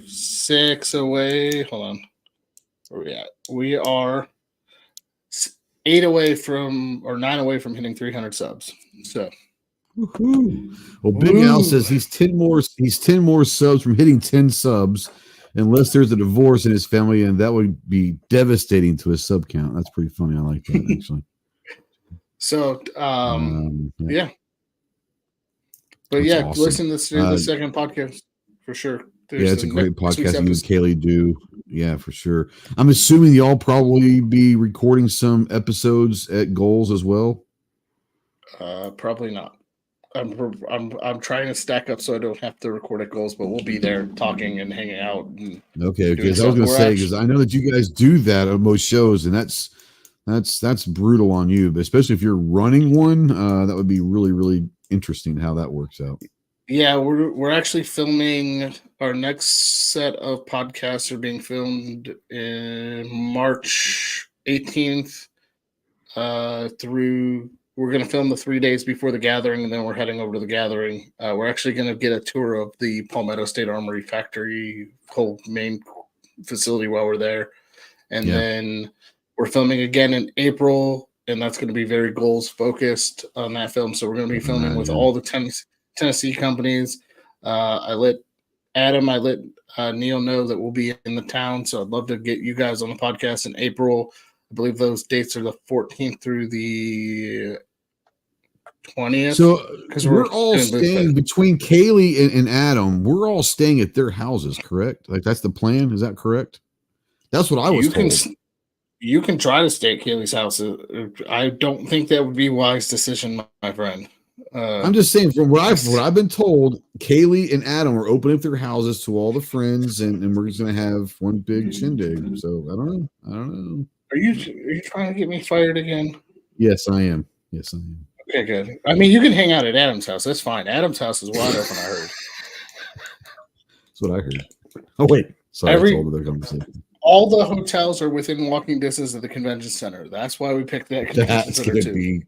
6 away. Hold on. Where are we at? We are 9 away from hitting 300 subs. So. Woo-hoo. Well, Big Al says he's 10 more subs from hitting 10 subs, unless there's a divorce in his family, and that would be devastating to his sub count. That's pretty funny. I like that, actually. So, yeah. But that's yeah, awesome. listen to the second podcast for sure. It's a great podcast you and Kaylee do. Yeah, for sure. I'm assuming y'all probably be recording some episodes at Goals as well. Probably not. I'm trying to stack up so I don't have to record at Goals, but we'll be there talking and hanging out. And okay, because I was going to say, because I know that you guys do that on most shows, and that's brutal on you, but especially if you're running one, that would be really, really interesting how that works out. Yeah, we're actually filming our next set of podcasts are being filmed in March 18th through. We're going to film the 3 days before the gathering, and then we're heading over to the gathering. We're actually going to get a tour of the Palmetto State Armory factory, whole main facility while we're there. And then we're filming again in April, and that's going to be very goals focused on that film. So we're going to be filming with all the Tennessee companies. I let Neil know that we'll be in the town. So I'd love to get you guys on the podcast in April. I believe those dates are the 14th through the 20th. So because we're all staying between Kaylee and Adam, we're all staying at their houses, correct? Like that's the plan. Is that correct? That's what I was told. You can try to stay at Kaylee's house. I don't think that would be a wise decision, my friend. I'm just saying, from what I've been told, Kaylee and Adam are opening up their houses to all the friends, and we're just gonna have one big shindig. So I don't know. Are you trying to get me fired again? Yes, I am. Okay, good. I mean, you can hang out at Adam's house. That's fine. Adam's house is wide open. I heard. That's what I heard. Oh wait, sorry. I told their conversation. All the hotels are within walking distance of the convention center. That's why we picked that convention center too. That's going to be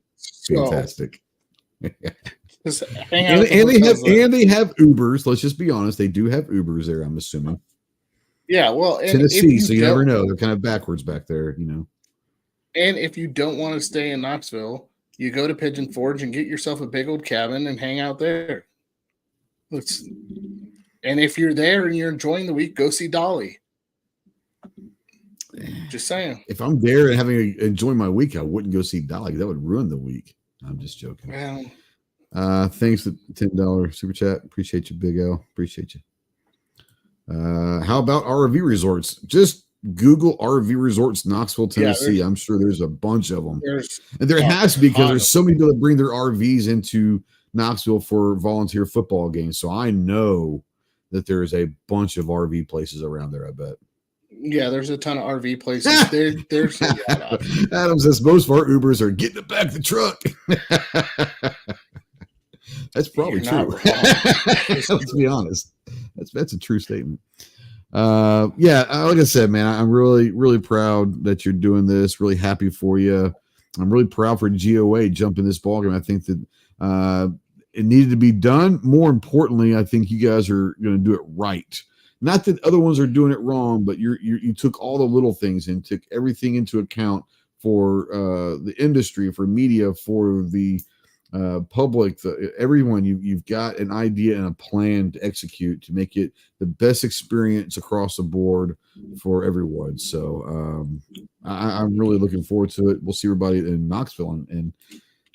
fantastic. Just hang out and they have Ubers. Let's just be honest. They do have Ubers there, I'm assuming. Yeah, well, Tennessee, so you never know. They're kind of backwards back there, you know. And if you don't want to stay in Knoxville, you go to Pigeon Forge and get yourself a big old cabin and hang out there. And if you're there and you're enjoying the week, go see Dolly. Just saying. If I'm there and enjoying my week, I wouldn't go see Dolly. That would ruin the week. I'm just joking. Well, thanks for the $10 super chat. Appreciate you, Big L. Appreciate you. How about RV resorts? Just Google RV resorts, Knoxville, Tennessee. I'm sure there's a bunch of them. And there has to be, because there's so many people that bring their RVs into Knoxville for volunteer football games. So I know that there's a bunch of RV places around there, I bet. Yeah, there's a ton of RV places. There's a lot of options. Adam says most of our Ubers are getting it back the truck. That's probably You're true. not wrong. Let's be honest. That's a true statement. Like I said, man, I'm really, really proud that you're doing this. Really happy for you. I'm really proud for GOA jumping this ballgame. I think that it needed to be done. More importantly, I think you guys are going to do it right. Not that other ones are doing it wrong, but you took all the little things and took everything into account for the industry, for media, for the public, everyone. You've got an idea and a plan to execute to make it the best experience across the board for everyone. So I'm really looking forward to it. We'll see everybody in Knoxville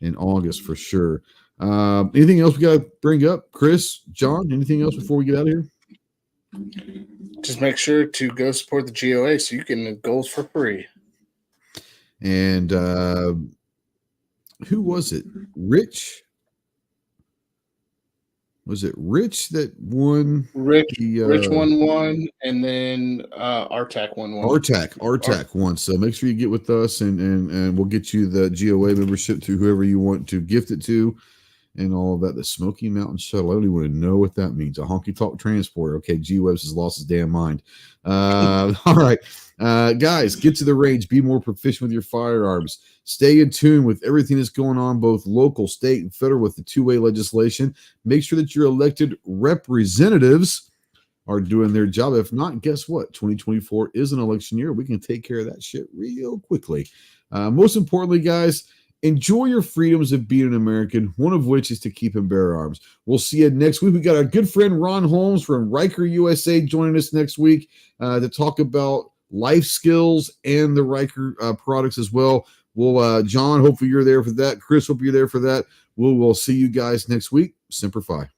in August for sure. Anything else we got to bring up, Chris, John? Anything else before we get out of here? Just make sure to go support the GOA so you can get goals for free. And who was it? Rich? Was it Rich that won? Rich won one, and then Artac won one. Artac won. So make sure you get with us, and we'll get you the GOA membership to whoever you want to gift it to, and all of that. The Smoky Mountain Shuttle. I don't even want to know what that means. A honky tonk transporter. Okay, G Webs has lost his damn mind. All right, guys, get to the range. Be more proficient with your firearms. Stay in tune with everything that's going on, both local, state, and federal, with the two-way legislation. Make sure that your elected representatives are doing their job. If not, guess what? 2024 is an election year. We can take care of that shit real quickly. Most importantly, guys, enjoy your freedoms of being an American, one of which is to keep and bear arms. We'll see you next week. We got our good friend Ron Holmes from Riker USA joining us next week to talk about life skills and the Riker products as well. We'll, John, hopefully you're there for that. Chris, hope you're there for that. We'll see you guys next week. Semper Fi.